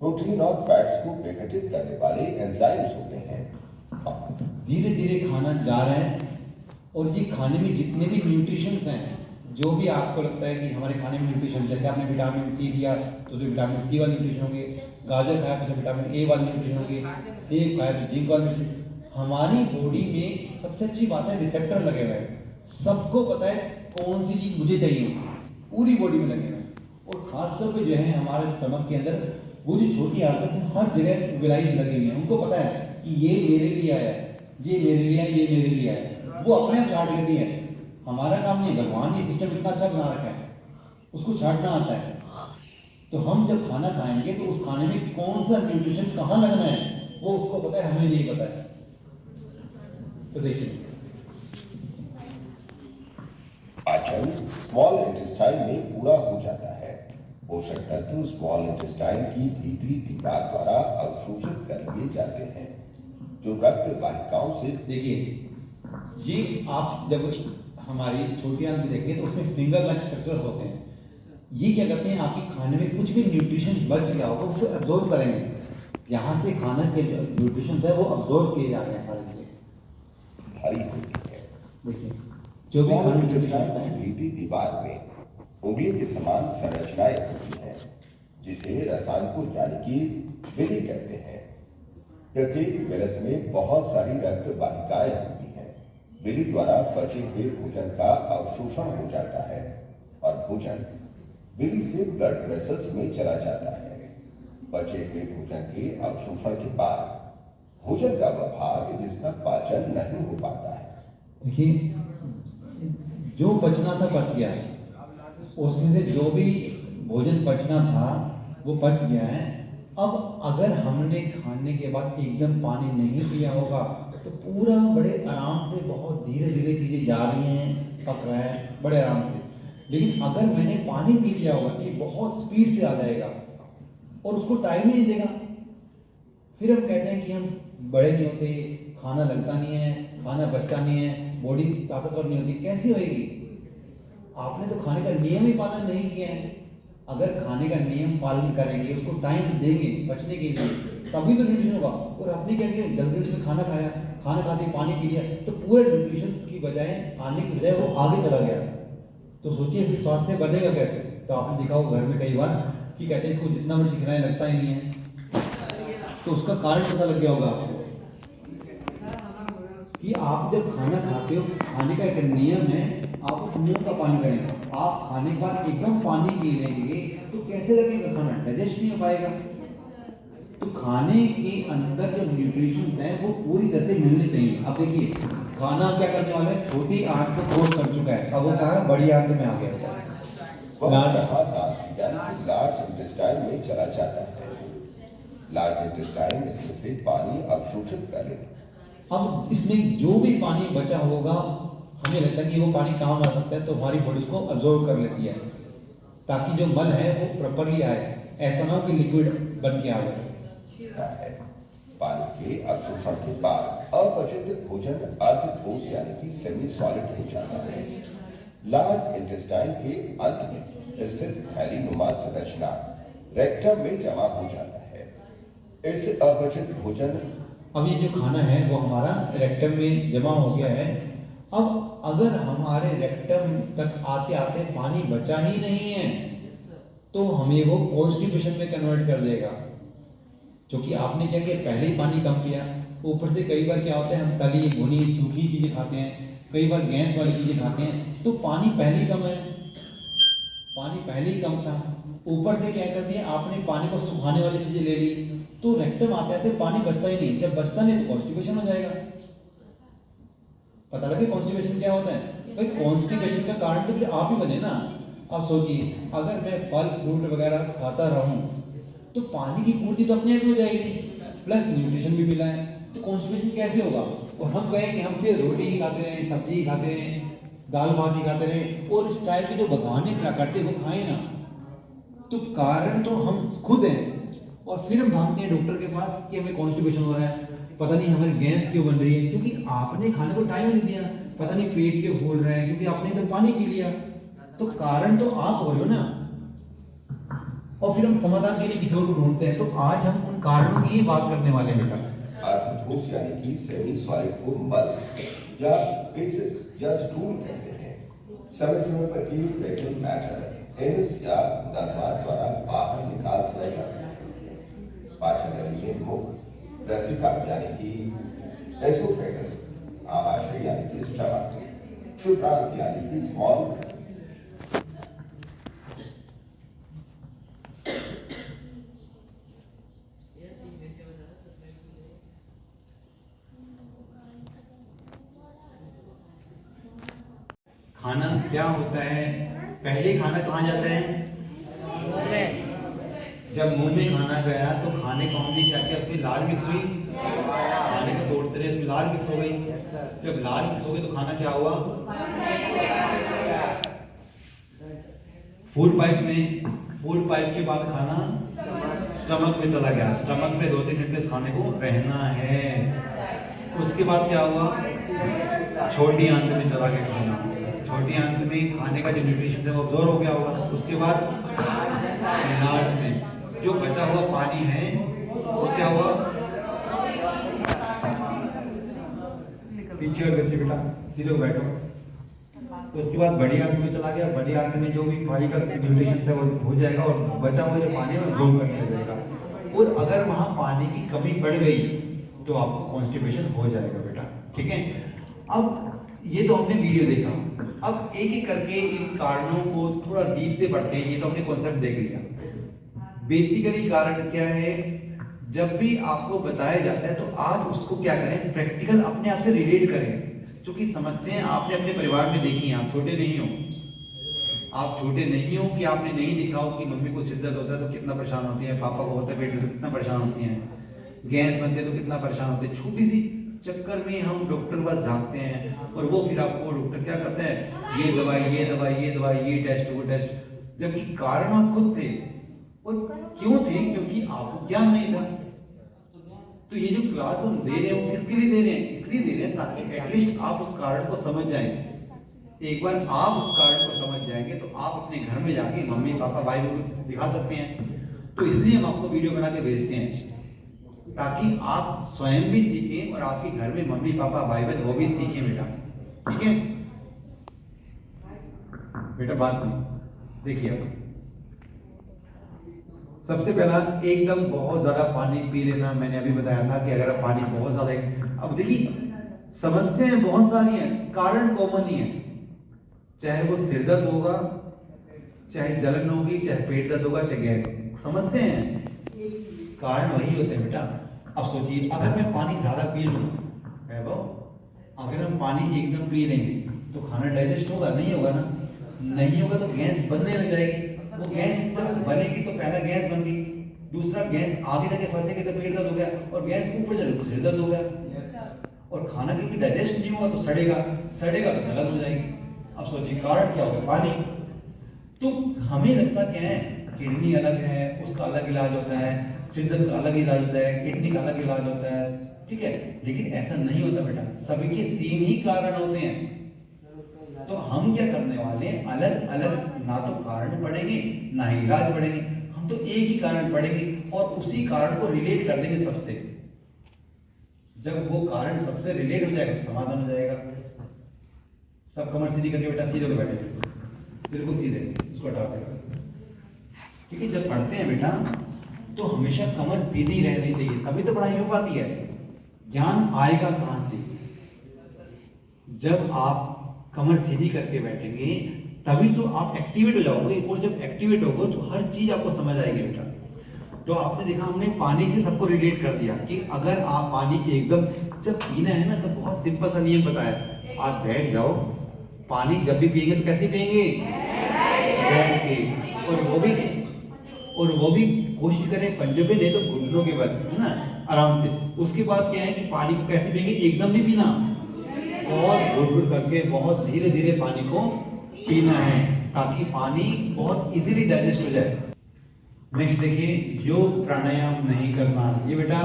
S2: प्रोटीन और फैट्स को विघटित करने वाले एंजाइम्स होते हैं।
S3: धीरे धीरे खाना जा रहा है और ये खाने में जितने भी न्यूट्रिशंस हैं, जो भी आपको लगता है कि हमारे खाने में न्यूट्रिशन, जैसे आपने विटामिन सी लिया तो विटामिन सी वाले न्यूट्रिशन होंगे, गाजर खाया तो विटामिन ए वाले न्यूट्रिशन होंगे, सेब खाया तो जिंक वाले न्यूट्रिशन। हमारी बॉडी में सबसे अच्छी बात है रिसेप्टर लगे हुए हैं, सबको पता है कौन सी चीज मुझे चाहिए, पूरी बॉडी में लगे हुए हैं। और खासतौर पर जो है हमारे स्टमक के अंदर वो जो छोटी आंतों से हर जगह विलाइज लगी हुई है, उनको पता है कि ये मेरे लिए आया है, ये मेरे लिए आया, ये मेरे लिए आया है, वो अपने आप छाट लेती है। हमारा काम नहीं, भगवान ने सिस्टम इतना अच्छा बना रखा है, उसको छाटना आता है। तो हम जब खाना खाएंगे तो उस खाने में कौन सा न्यूट्रिशन कहाँ लगना है वो उसको पता है, हमें नहीं पता है। तो देखिए
S2: पाचन स्मॉल इंटेस्टाइन में पूरा हो जाता है। पोषक तत्व स्मॉल इंटेस्टाइन की भीतरी दीवार द्वारा अवशोषित कर लिए जाते हैं, जो रक्त वाहिकाओं से।
S3: देखिए ये आप जब हमारी छोटी आंत देखेंगे तो उसमें फिंगर लाइक स्ट्रक्चर्स होते हैं। ये क्या करते हैं, आपके खाने में कुछ भी न्यूट्रिशन बच गया होगा उसको एब्जॉर्ब करेंगे, यहाँ से खाना के न्यूट्रिशन है वो अब्जॉर्ब किए जा रहे हैं सारे चीजें।
S2: भरी होती है।
S3: देखिए जो भी
S2: स्मॉल
S3: खाना
S2: इंटेस्टाइन
S3: न्यूट्रिशन
S2: की भीतरी दीवार में उंगली के समान संरचनाएं होती हैं, जिसे रसायनको यानी कि विली कहते हैं। प्रत्येक विरस में बहुत सारी रक्त वाहिकाएं होती हैं। विली द्वारा बचे हुए भोजन का अवशोषण हो जाता है और भोजन विली से ब्लड वेसल्स में चला जाता है। बचे हुए भोजन के अवशोषण के बाद भोजन का वह भाग जिसका पाचन नहीं हो पाता है।
S3: देखिए जो बचना था बच गया है, उसमें से जो भी भोजन बचना था वो बच गया है। अब अगर हमने खाने के बाद एकदम पानी नहीं पिया होगा तो पूरा बड़े आराम से बहुत धीरे धीरे चीज़ें जा रही हैं, पक रहा है बड़े आराम से। लेकिन अगर मैंने पानी पी लिया होगा तो ये बहुत स्पीड से आ जाएगा और उसको टाइम नहीं देगा। फिर हम कहते हैं कि हम बड़े नहीं होते, खाना लगता नहीं है, खाना बचता नहीं है, बॉडी ताकतवर नहीं होती। कैसी होएगी? आपने तो खाने का नियम ही पालन नहीं किया है। अगर खाने का नियम पालन करेंगे, उसको टाइम देंगे बचने के लिए, तभी तो न्यूट्रिशन होगा। और आपने क्या किया, जल्दी जल्दी में खाना खाया, खाना खाते पानी पी लिया, तो पूरे न्यूट्रिशन की बजाय आने की बजाय वो आगे चला गया। तो सोचिए फिर स्वास्थ्य बनेगा कैसे? तो आपने देखा होगा घर में कई बार कि कहते हैं इसको जितना मर्जी खिलाएं लगता ही नहीं है, तो उसका कारण पता लग गया होगा आपको कि आप जब खाना खाते हो, खाने का एक नियम है, आप उस नियम का पालन करेंगे। आप खाने के बाद एकदम पानी पी लेंगे तो कैसे लगेगा खाना? डाइजेस्ट नहीं हो पाएगा। तो खाने के अंदर जो न्यूट्रिशन है वो पूरी तरह से मिलने चाहिए। अब देखिए खाना क्या करने वाला है, छोटी आंत को क्रॉस कर चुका है, अब वो कहा बड़ी आंत में आ गया।
S2: लार्ज इंटेस्टाइन में चला जाता है। लार्ज इंटेस्टाइन इसमें से पानी अवशोषित कर लेता है।
S3: अब इसमें जो भी पानी बचा होगा, हमें लगता है कि वो पानी काम आ सकता है, तो हमारी बॉडी उसको अब्जॉर्ब कर लेती है ताकि जो मल है वो प्रॉपरली आए। ऐसा ना हो कि लिक्विड बन के आ जाए।
S2: पानी के अवशोषण के बाद अपचित भोजन अर्ध ठोस यानी कि सेमी सॉलिड हो जाता है। लार्ज इंटेस्टाइन के अंत में स्थित थैलीनुमा संरचना रेक्टम में जमा हो जाता है। इस अपचित भोजन
S3: अब ये जो खाना है वो हमारा रेक्टम में जमा हो गया है। अब अगर हमारे रेक्टम तक आते आते पानी बचा ही नहीं है तो हमें वो कॉन्स्टिपेशन में कन्वर्ट कर देगा, क्योंकि आपने क्या किया, पहले ही पानी कम पिया। ऊपर से कई बार क्या होता है, हम तली भुनी सूखी चीजें खाते हैं, कई बार गैस वाली चीजें खाते हैं, तो पानी पहले ही कम है, पानी पहले ही कम था। ऊपर से क्या कर दिया आपने, पानी को सुखाने वाली चीजें ले ली, तो रेक्टम आते आते पानी बचता ही नहीं। जब बचता नहीं तो कॉन्स्टिपेशन हो जाएगा। पता लगे कॉन्स्टिपेशन क्या होता है? भाई कॉन्स्टिपेशन का कारण तो फिर आप ही बने ना। अब सोचिए, अगर मैं फल फ्रूट वगैरह खाता रहूं तो पानी की पूर्ति तो अपने आप हो जाएगी, प्लस न्यूट्रिशन भी मिला है, तो कॉन्स्टिपेशन कैसे होगा? और हम कहें कि हम फिर रोटी ही खाते रहे, सब्जी ही खाते रहे, दाल भात ही खाते रहे, और इस टाइप के जो भगवान ने क्या करते वो खाए ना, तो कारण तो हम खुद हैं। और फिर हम भागते हैं डॉक्टर के पास कि हमें कॉन्स्टिपेशन हो रहा है, पता नहीं हमारी गैस क्यों बन रही है, क्योंकि आपने खाने को टाइम नहीं दिया, पता नहीं पेट क्यों फूल रहा है, क्योंकि आपने तो पानी पी लिया। तो कारण तो आप हो रहे हो ना, और फिर हम समाधान के लिए किसी और को ढूंढते हैं। तो आज हम उन कारणों की ही बात करने वाले हैं बेटा।
S2: आर्थ्रोपोड्स यानी कि सेमी सॉलिड को मल या फेसेस या स्टूल कहते हैं। समय समय पर ही फेकल मैटर एनस या दरबार द्वारा बाहर निकाल दिया जाता है। पाचन नली में मुख, रसिका यानी कि एसोफेगस, आमाशय यानी कि स्टमक, क्षुद्रांत यानी कि स्मॉल
S3: खाना क्या होता है? पहले खाना कहाँ जाता है? जब मुंह में खाना गया तो खाने को हमने क्या किया, उसमें लाल मिक्स हुई, खाने को तोड़ते रहे, उसमें लाल मिक्स हो गई। जब लाल मिक्स हो गई तो खाना क्या हुआ? फूड पाइप में, फूड पाइप के बाद खाना स्टमक में चला गया, स्टमक में 2-3 घंटे इस खाने को रहना है। उसके बाद क्या हुआ? छोटी आंत में चला गया खाना, छोटी आंत में खाने का जो न्यूट्रिशन है वो अब्जॉर्ब हो गया होगा। उसके बाद लार्ज में जो बचा हुआ पानी है वो क्या हुआ? पीछे और बच्चे बेटा सीधे बैठो। उसके बाद बड़ी आंत में चला गया, बड़ी आंत में जो भी पानी का न्यूट्रिशन है वो हो जाएगा और बचा हुआ जो पानी है वो अब्जॉर्ब करने लगेगा। और अगर वहां पानी की कमी पड़ गई तो आपको कॉन्स्टिपेशन हो जाएगा बेटा, ठीक है। अब ये तो हमने वीडियो देखा, अब एक एक करके इन कारणों को थोड़ा डीप से पढ़ते हैं। ये तो हमने कॉन्सेप्ट देख लिया। बेसिकली कारण क्या है, जब भी आपको बताया जाता है तो आप उसको क्या करें, प्रैक्टिकल अपने आप से रिलेट करें। क्योंकि समस्याएं आपने अपने परिवार में देखी हैं, आप छोटे नहीं हो, आप छोटे नहीं हो कि आपने नहीं देखा हो कि मम्मी को सिर दर्द होता है तो कितना परेशान होती है, पापा को होता है पेट में तो कितना परेशान होती हैं, गैस बनते तो कितना परेशान होते हैं। छोटी सी चक्कर में हम डॉक्टर के पास जाते हैं और वो फिर आपको डॉक्टर क्या करते हैं, ये दवाई ये दवाई ये दवाई ये टेस्ट वो टेस्ट, जबकि कारण आप खुद थे। और क्यों थे? क्योंकि आपको ज्ञान नहीं था। तो ये जो क्लास हम दे रहे हैं वो किसके लिए दे रहे हैं? इसलिए दे रहे हैं ताकि एटलीस्ट आप उस कारण को समझ जाएं। एक बार आप उस कारण को समझ जाएंगे तो आप अपने घर में जाके मम्मी पापा भाई को दिखा सकते हैं। तो इसलिए हम आपको वीडियो बना के भेजते हैं ताकि आप स्वयं भी सीखें और आपके घर में मम्मी पापा भाई बहन वो भी सीखें बेटा, ठीक है बेटा। बात नहीं देखिए, अब सबसे पहला एकदम बहुत ज्यादा पानी पी लेना। मैंने अभी बताया था कि अगर आप पानी बहुत ज्यादा, अब देखिए समस्याएं बहुत सारी हैं, कारण कॉमन ही है। चाहे वो सिर दर्द होगा, चाहे जलन होगी, चाहे पेट दर्द होगा, चाहे गैस, समस्याएं हैं, कारण वही होते हैं बेटा। अब सोचिए, अगर मैं पानी ज्यादा पी लूंगा, अगर हम पानी एकदम पी लेंगे तो खाना डाइजेस्ट होगा? नहीं होगा ना, नहीं होगा तो गैस बनने लग जाएगी। वो गैस जब बनेगी तो पहला गैस बन गई, दूसरा गैस आगे जाके फंसेगी तो पेट दर्द हो गया, और गैस ऊपर चले तो सिर दर्द हो गया। और खाना क्योंकि डाइजेस्ट नहीं हुआ तो सड़ेगा, सड़ेगा तो जलन हो जाएगी। अब सोचिए कारण क्या होगा? पानी। तो हमें लगता क्या है, किडनी अलग है, उसका अलग इलाज होता है, सिर दर्द का अलग इलाज होता है, किडनी का अलग इलाज होता है, ठीक है। लेकिन ऐसा नहीं होता बेटा, सभी के सेम ही कारण होते हैं। तो हम क्या करने वाले, अलग अलग ना तो कारण पढ़ेंगे ना ही इलाज पढ़ेंगे, हम तो एक ही कारण पढ़ेंगे और उसी कारण को रिलेट कर देंगे सबसे। जब वो कारण सबसे रिलेट हो जाएगा तो समाधान हो जाएगा। सब कमर सीधी करके बेटा, सीधे होकर बैठे, बिल्कुल सीधे, उसको हटा देगा। ठीक है, जब पढ़ते हैं बेटा तो हमेशा कमर सीधी रहनी चाहिए, तभी तो पढ़ाई हो पाती है। ज्ञान आएगा कहां से? जब आप कमर सीधी करके बैठेंगे तभी तो आप एक्टिवेट हो जाओगे, और जब एक्टिवेट होगे तो हर चीज आपको समझ आएगी बेटा। तो आपने देखा, हमने पानी से सबको रिलेट कर दिया कि अगर आप पानी एकदम जब पीना है ना, तो बहुत सिंपल सा नियम बताया, आप बैठ जाओ, पानी जब भी पिएंगे तो कैसे पिएंगे? बैठ के। और वो भी कोशिश करें पंजे पे, नहीं तो घुटनों के बल, है ना, आराम से। उसके बाद क्या है कि पानी को कैसे पिएंगे? एकदम नहीं पीना, और घुट करके बहुत धीरे धीरे पानी को पीना है, ताकि पानी बहुत इजीली डाइजेस्ट हो जाए। नेक्स्ट देखिए, योग प्राणायाम नहीं करना। ये बेटा,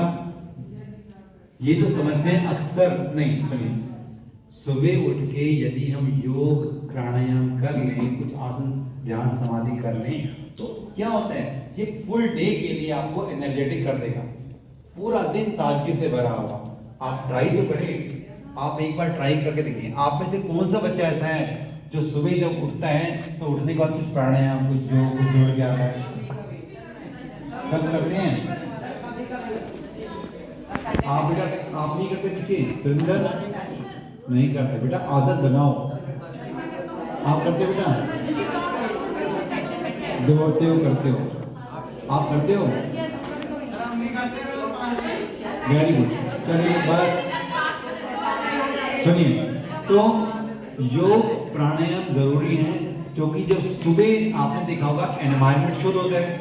S3: ये तो समस्या अक्सर नहीं, सुनिए, सुबह उठ के यदि हम योग प्राणायाम कर लें, कुछ आसन ध्यान समाधि कर लें, तो क्या होता है, ये फुल डे के लिए आपको एनर्जेटिक कर देगा, पूरा दिन ताजगी से भरा होगा। आप ट्राई तो करें, आप एक बार ट्राई करके देखिए। आप में से कौन सा बच्चा ऐसा है जो सुबह जब उठता है तो उठने के बाद कुछ प्राणायाम, कुछ योग, कुछ जोड़ के आता है? सब करते हैं। आप बेटा, आप नहीं करते पीछे, सुंदर नहीं करते बेटा, आदत बनाओ। आप करते बेटा, दौड़ते हो, करते हो, आप करते हो, वेरी गुड। चलिए बस सुनिए, तो योग प्राणायाम जरूरी है, क्योंकि जब सुबह आपने देखा होगा एनवायरनमेंट शुद्ध होता है,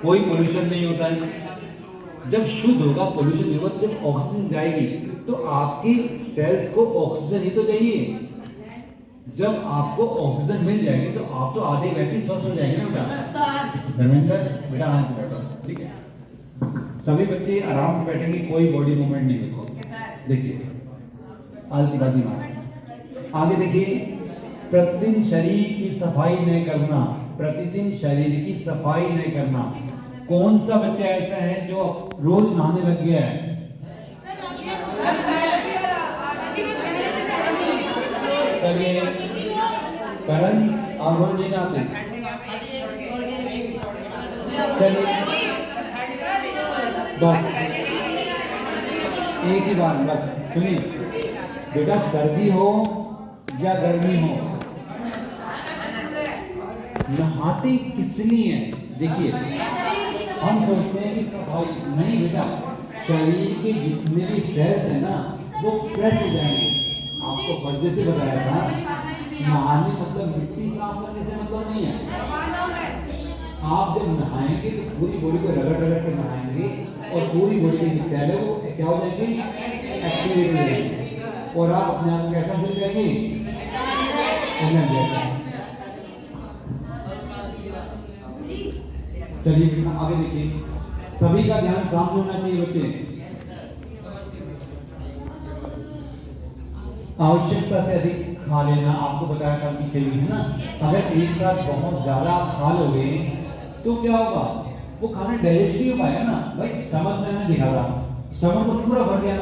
S3: कोई पोल्यूशन नहीं होता है। जब शुद्ध होगा, पोल्यूशन नहीं होगा, तो जब ऑक्सीजन जाएगी तो आपकी सेल्स को ऑक्सीजन ही तो चाहिए। जब आपको ऑक्सीजन मिल जाएगी तो आप तो आधे वैसे ही स्वस्थ हो जाएंगे ना बेटा। धर्मेंद्र बेटा, आराम से बैठो, ठीक है। सभी बच्चे आराम से बैठेंगे, कोई बॉडी मूवमेंट नहीं होगी। देखिए, आलती बाजी मार। आगे देखिए, प्रतिदिन शरीर की सफाई नहीं करना, प्रतिदिन शरीर की सफाई नहीं करना। कौन सा बच्चा ऐसा है जो रोज नहाने लग गया है? चलिए करण, आप रोज नहीं नहाते? चलिए बस एक ही बात, बस सुनिए बेटा, सर्दी हो या गर्मी हो, नहाते किस लिए है? देखिए, हम सोचते हैं कि सफाई नहीं बेटा, शरीर के जितने भी सेल्स है ना, वो फ्रेश हो जाएंगे। आपको पहले से बताया था, नहाने मतलब मिट्टी साफ करने से मतलब नहीं है। आप जब नहाएंगे तो पूरी बॉडी को रगड़ रगड़ कर नहाएंगे, और पूरी बॉडी की सेल है वो क्या हो जाएगी? एक्टिवेट हो जाएगी, और आप अपने आप कैसा फील करेंगे? चलिए आगे देखिए, सभी का ध्यान सामने होना चाहिए बच्चे। आवश्यकता से अधिक खा लेना, आपको बताया था पीछे भी, है ना। अगर एक साथ बहुत ज्यादा खा लोगे तो क्या होगा? वो खाना डाइजेस्ट नहीं हो पाएगा ना भाई। स्टमक में मैंने दिखा था, स्टमक तो पूरा भर गया,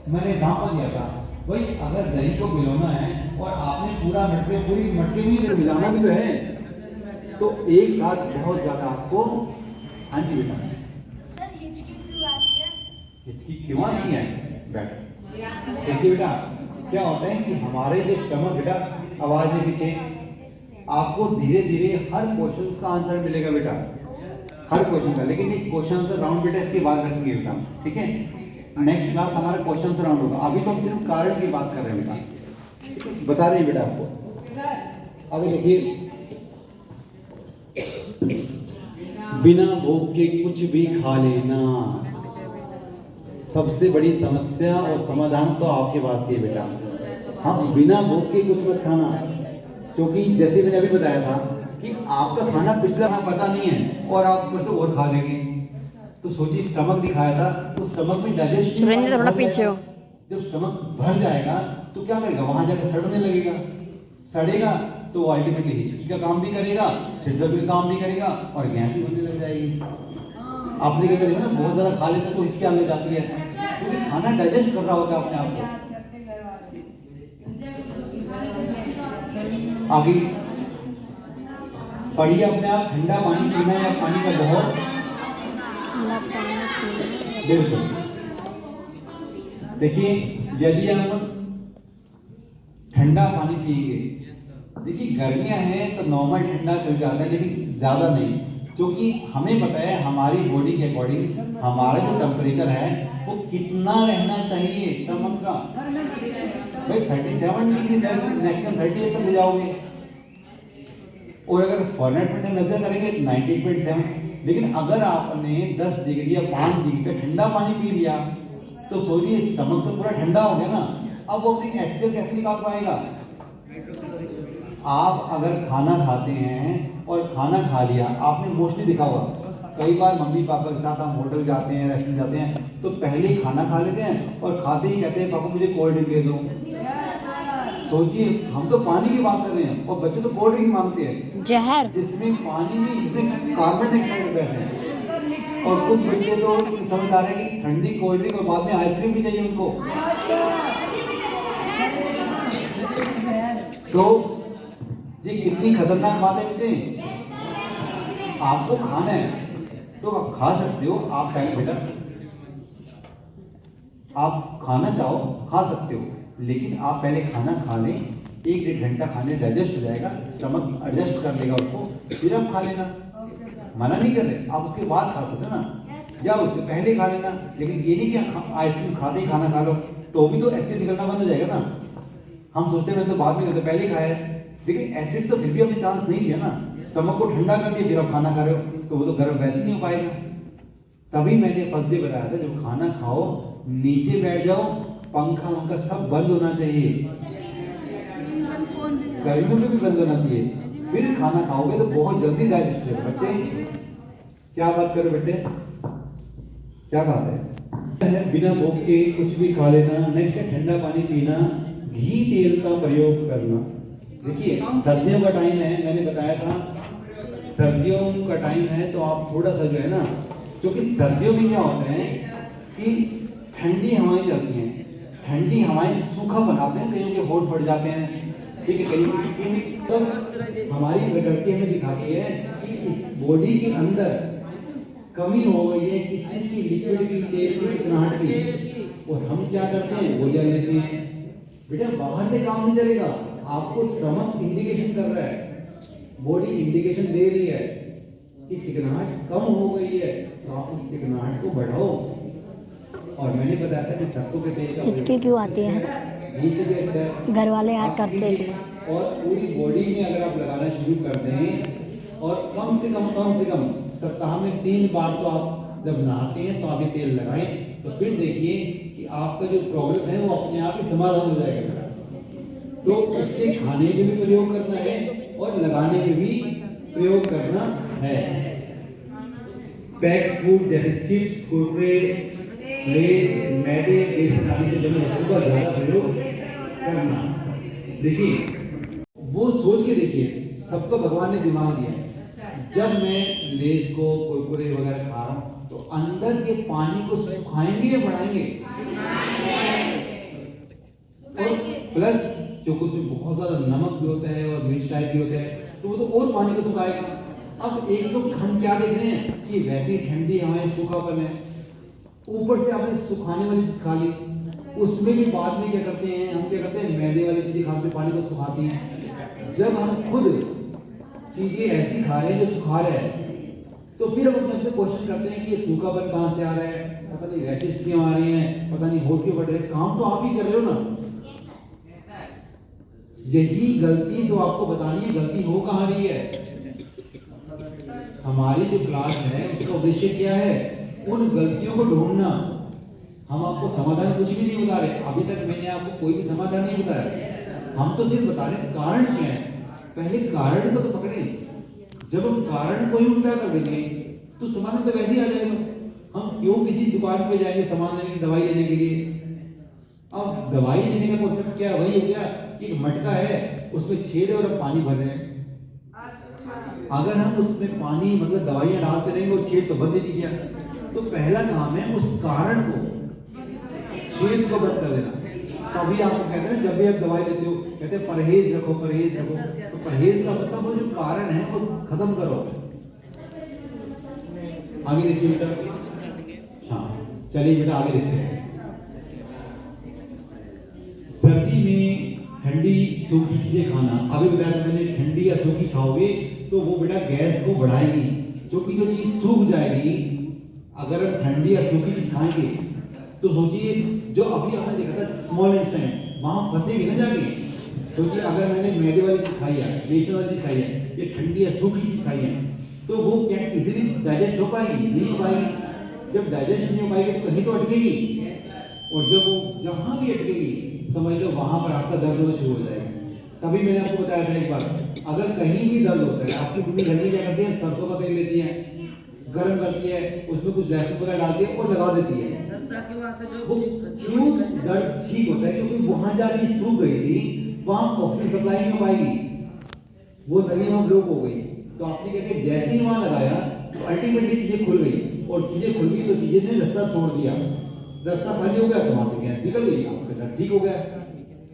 S3: मैंने एग्जाम्पल दिया था भाई, अगर दही को भिगोना है और आपने पूरा मटके, पूरी मटके में भिजाना भी तो है, तो एक साथ बहुत ज्यादा आपको। हाँ जी बेटा,
S1: सर हिचकी क्यों आती है?
S3: हिचकी क्यों आती है? देखिए बेटा, क्या होता है कि हमारे जो स्टमक, बेटा आवाज में पीछे, आपको धीरे धीरे हर क्वेश्चन का आंसर मिलेगा बेटा, हर क्वेश्चन का। लेकिन एक क्वेश्चन आंसर राउंड बेटा इसकी बात रखेंगे बेटा, ठीक है। नेक्स्ट क्लास हमारा क्वेश्चन आंसर राउंड होगा। अभी तो हम सिर्फ कारण की बात कर रहे हैं बेटा, बता रहे हैं बेटा आपको। आगे देखिए, बिना भूख के कुछ भी खा लेना सबसे बड़ी समस्या, और समाधान तो आपके पास ही है बेटा। हम बिना भूख के कुछ मत खाना, क्योंकि जैसे मैंने अभी बताया था कि आपका खाना पिछला खाना पचा नहीं है और आप ऊपर से और खा लेंगे, तो सोचिए स्टमक दिखाया था, तो स्टमक में डाइजेशन, थोड़ा पीछे हो, जब स्टमक भर जाएगा तो क्या करेगा? वहां जाकर सड़ने लगेगा, सड़ेगा तो अल्टीमेटली हिचकी का काम भी करेगा, सिर दर्द का काम भी करेगा और गैस ही बनने लग जाएगी। आपने क्या करेगा ना, बहुत ज़्यादा खा लेते तो हिचकी आने जाती है, क्योंकि खाना डाइजेस्ट कर रहा होता है अपने आप को। आगे पढ़िए अपने आप, ठंडा पानी पीना है, पानी का बहुत बिल्कुल। देखिए यदि हम ठंडा पानी पिएंगे, देखिए गर्मियां हैं तो नॉर्मल ठंडा चल जाता है लेकिन ज़्यादा नहीं, क्योंकि हमें पता है हमारी बॉडी के अकॉर्डिंग हमारा जो टेम्परेचर है वो कितना रहना चाहिए स्टमक का। भाई 37 डिग्री सेल्सियस मैक्सिमम 38 तक ले जाओगे, और अगर फॉरेनहाइट में मेजर करेंगे तो 98.7। लेकिन अगर आपने 10 डिग्री या 5 डिग्री का ठंडा पानी पी लिया तो सोचिए स्टमक तो पूरा ठंडा हो गया ना, अब वो अपनी एक्सेल कैसे निकाल पाएगा। आप अगर खाना खाते हैं और खाना खा लिया, आपने मोस्टली देखा होगा कई बार मम्मी पापा के साथ हम होटल जाते हैं, रेस्टोरेंट जाते हैं तो पहले ही खाना खा लेते हैं और खाते ही कहते हैं पापा मुझे कोल्ड ड्रिंक दे दो। सोचिए हम तो पानी की बात कर रहे हैं और बच्चे तो कोल्ड ड्रिंक मांगते हैं, जहर जिसमें पानी नहीं, जिसमें कार्बन डाइऑक्साइड बैठे हैं। और कुछ बच्चे तो समझ आ रहे हैं कि ठंडी कोल्ड ड्रिंक और बाद में आइसक्रीम भी चाहिए उनको। तो ये कितनी खतरनाक बात है बच्चे। आपको खाना है तो आप खा सकते हो, आप पहले बेटा आप खाना चाहो खा सकते हो, लेकिन आप पहले खाना खा लें, 1-1.5 घंटा खाने डाइजेस्ट हो जाएगा, स्टमक एडजस्ट कर लेगा उसको, फिर आप खा लेना। मना नहीं कर रहे, आप उसके बाद खा सकते हो ना, या उसके पहले खा लेना। लेकिन ये नहीं कि आइसक्रीम खाते ही खाना खा लो, तो भी तो एसिड निकलना बंद हो जाएगा ना। हम सोचते हैं तो बाद में करते, पहले खाया है, लेकिन एसिड तो फिर भी अपने चांस नहीं दिया ना, स्टमक को ठंडा कर दिया, फिर आप खाना खा रहे हो तो वो तो गर्म वैसे नहीं हो पाएगा। तभी मैंने फर्स्ट डे बताया था, जब खाना खाओ नीचे बैठ जाओ, पंखा उनका सब बंद होना चाहिए, गर्मियों में भी बंद होना चाहिए, फिर खाना खाओगे तो बहुत जल्दी डाइजेस्ट होगा। बच्चे क्या बात करो बेटे, क्या बात है, बिना भूख के कुछ भी खा लेना। नेक्स्ट है ठंडा पानी पीना, घी तेल का प्रयोग करना। देखिए सर्दियों का टाइम है, मैंने बताया था सर्दियों का टाइम है तो आप थोड़ा सा जो है ना, क्योंकि सर्दियों में क्या होता है कि ठंडी हवाएं चलती हैं, ठंडी हवाएं सूखा बनाते हैं, कईयों के होठ फट जाते हैं, ठीक है, कहीं तो हमारी प्रकृति हमें दिखाती है कि इस बॉडी के अंदर कमी हो गई है किस चीज की, लिक्विड की, तेल की, चिकनाहट की, और हम क्या करते हैं गोलियां लेते हैं। बेटा बाहर से काम नहीं चलेगा, आपको स्टमक इंडिकेशन कर रहा है, बॉडी इंडिकेशन दे रही है कि चिकनाहट कम हो गई है, तो आप उस चिकनाहट को बढ़ाओ। और मैंने बताया था कि सरसों के तेल का
S7: हिचकी क्यों आती है,
S3: घी से भी अच्छा है,
S7: घर वाले याद करते हैं।
S3: और पूरी बॉडी में अगर आप लगाना शुरू कर दें, और कम से कम सप्ताह में 3 बार तो आप जब नहाते हैं तो आप ये तेल लगाएं, तो फिर देखिए कि आपका जो प्रॉब्लम है वो अपने आप ही समाधान हो जाएगा। तो इससे खाने में भी प्रयोग करना है और लगाने में भी प्रयोग करना है। पैक्ड फूड जैसे चिप्स, कुरकुरे, लेज, मैदे, बेसन आदि के जमे वस्तुओं का ज्यादा प्रयोग करना। देखिए वो सोच के देखिए, सबको भगवान ने दिमाग दिया है, जब मैं लेज को कुरकुरे वगैरह खा रहा हूँ तो अंदर के पानी को सुखाएंगे या बढ़ाएंगे? और प्लस क्योंकि उसमें बहुत ज्यादा नमक भी होता है और मिर्च टाइप भी होता है, तो वो तो और पानी को सुखाएगा। अब एक लोग हम क्या देख रहे हैं कि वैसे ही ठंडी हवाएं, सूखापन है, ऊपर से आपने सुखाने वाली चीज खा ली, उसमें भी बाद में क्या करते हैं, हम क्या करते हैं मैदे वाली चीजें खाते पानी को सुखाती हैं। जब हम खुद चीजें ऐसी खा रहे हैं जो सुखा रहे हैं, तो फिर हम अपने से क्वेश्चन करते हैं कि ये सूखापन कहाँ से आ रहा है, पता नहीं रैशेस क्यों आ रही हैं, पता नहीं होठ क्यों बढ़ रहे हैं। काम तो आप ही कर रहे हो ना। यही गलती तो आपको बतानी है, गलती हो कहाँ रही है। हमारी जो क्लास है उसका उद्देश्य क्या है, उन गलतियों को ढूंढना। हम आपको समाधान कुछ भी नहीं बता रहे, अभी तक मैंने आपको कोई भी समाधान नहीं बताया, हम तो सिर्फ बता रहे कारण क्या है। पहले कारण तो पकड़े, जब हम कारण को ही उल्टा कर देंगे तो समाधान तो वैसे ही आ जाएगा। हम क्यों किसी दुकान पे जाएंगे सामान लेने, दवाई लेने के लिए। अब दवाई लेने का कॉन्सेप्ट क्या, वही हो गया कि एक मटका है, उसमें छेद है और हम पानी भर रहे हैं। अगर हम उसमें पानी मतलब दवाइयां डालते रहेंगे और छेद तो बंद ही नहीं किया, तो पहला काम है उस कारण को, छेद को बंद कर देना। तभी आपको कहते हैं जब भी आप दवाई लेते हो कहते हैं परहेज रखो, परहेज रखो। तो परहेज का मतलब वो जो कारण है वो खत्म करो। आगे देखिए बेटा। हाँ चलिए बेटा आगे देखते हैं। सर्दी में ठंडी सूखी चीजें खाना, अभी बताया था मैंने, ठंडी या सूखी खाओगे तो वो बेटा गैस को बढ़ाएगी, क्योंकि जो चीज सूख जाएगी, अगर हम ठंडी या सूखी चीज खाएंगे तो सोचिए जो अभी हमने देखा था स्मॉल इंटेस्टाइन वहां फंसेगी ना जाके। सोचिए अगर मैंने मैदे वाली चीज खाई है, बेसन वाली चीज खाई है, ये ठंडी या सूखी चीज खाई है, तो वो क्या इजीली डाइजेस्ट हो पाएगी? नहीं हो पाएगी। जब डाइजेस्ट नहीं हो पाएगी तो कहीं तो अटकेगी, और जब वो जहां भी अटकेगी समझ लो वहां पर आपका दर्द होना शुरू हो जाएगा। तभी मैंने आपको बताया था एक बार, अगर कहीं भी दर्द होता है, आपकी मम्मी घर में क्या करती है, सरसों का तेल लेती है, गर्म करती है, उसमें कुछ लहसुन वगैरह डालती है और लगा देती है। वो क्यों दर्द ठीक होता है? क्योंकि वहां जाके सूख गई थी, वहां ऑक्सीजन सप्लाई नहीं हो पाएगी, वो नली वहां ब्लॉक हो गई। तो आपने क्या किया, जैसे ही वहां लगाया तो अल्टीमेटली चीजें खुल गई, और चीजें खुल गई तो चीजें ने रास्ता छोड़ दिया, रास्ता खाली हो गया तो वहां से गैस निकल गई, आपका दर्द ठीक हो गया।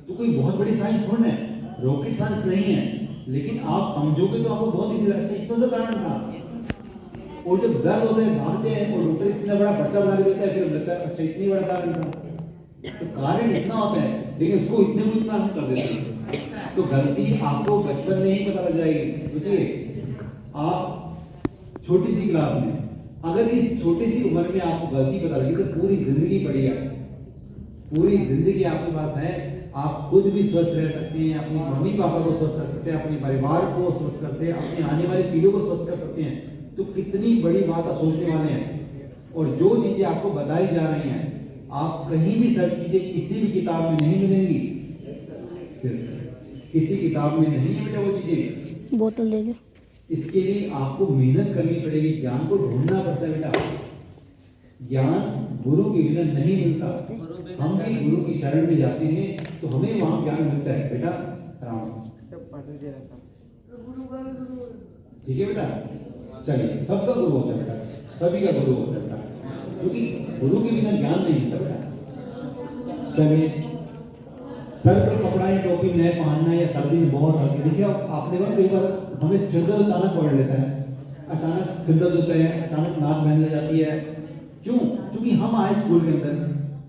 S3: तो कोई बहुत बड़ी साइंस थोड़ा है, रॉकेट साइंस नहीं है, लेकिन आप समझोगे तो आपको बहुत इजी लगता है। इतना सा कारण था। और जब दर्द होता है भागते हैं और डॉक्टर इतना बड़ा पर्चा बना के देता है, फिर लगता है अच्छा इतनी बड़ा कारण था। तो कारण इतना होता है, लेकिन उसको इतने को इतना हम कर देते हैं। तो गलती आपको बचपन में ही पता लग जाएगी। बुझिए, आप छोटी सी क्लास में अगर इस छोटी सी उम्र में आपको गलती पता लगी तो पूरी जिंदगी बढ़िया, पूरी जिंदगी आपके पास है। आप खुद भी स्वस्थ रह सकते हैं, अपनी मम्मी पापा को स्वस्थ रख सकते हैं, अपने परिवार को स्वस्थ करते हैं, अपनी आने वाली पीढ़ियों को स्वस्थ कर सकते हैं। तो कितनी बड़ी बात आप सोचने वाले हैं। और जो चीजें आपको बताई जा रही हैं आप कहीं भी सर्च कीजिए, किसी भी किताब में नहीं मिलेंगी, सिर्फ किसी किताब में नहीं है बेटा वो चीजें।
S7: बोतल दे दो।
S3: इसके लिए आपको मेहनत करनी पड़ेगी, ज्ञान को ढूंढना पड़ता है बेटा। ज्ञान गुरु के बिना नहीं मिलता। हम भी गुरु की शरण में जाते हैं तो हमें वहां ज्ञान मिलता है बेटा। राम ठीक है बेटा। चलिए, सबका गुरु होता है बेटा, सभी का गुरु होता है बेटा, क्योंकि गुरु के बिना ज्ञान नहीं मिलता बेटा। चलिए, सर पर कपड़ा या टोपी नए पहनना या सर्दी में बहुत हल्की। देखिए आपने कई बार हमें सिर दर्द अचानक पकड़ लेता है, अचानक सिर दर्द होता है, अचानक नाक बहने जाती है। क्यों? क्योंकि हम आए स्कूल के अंदर,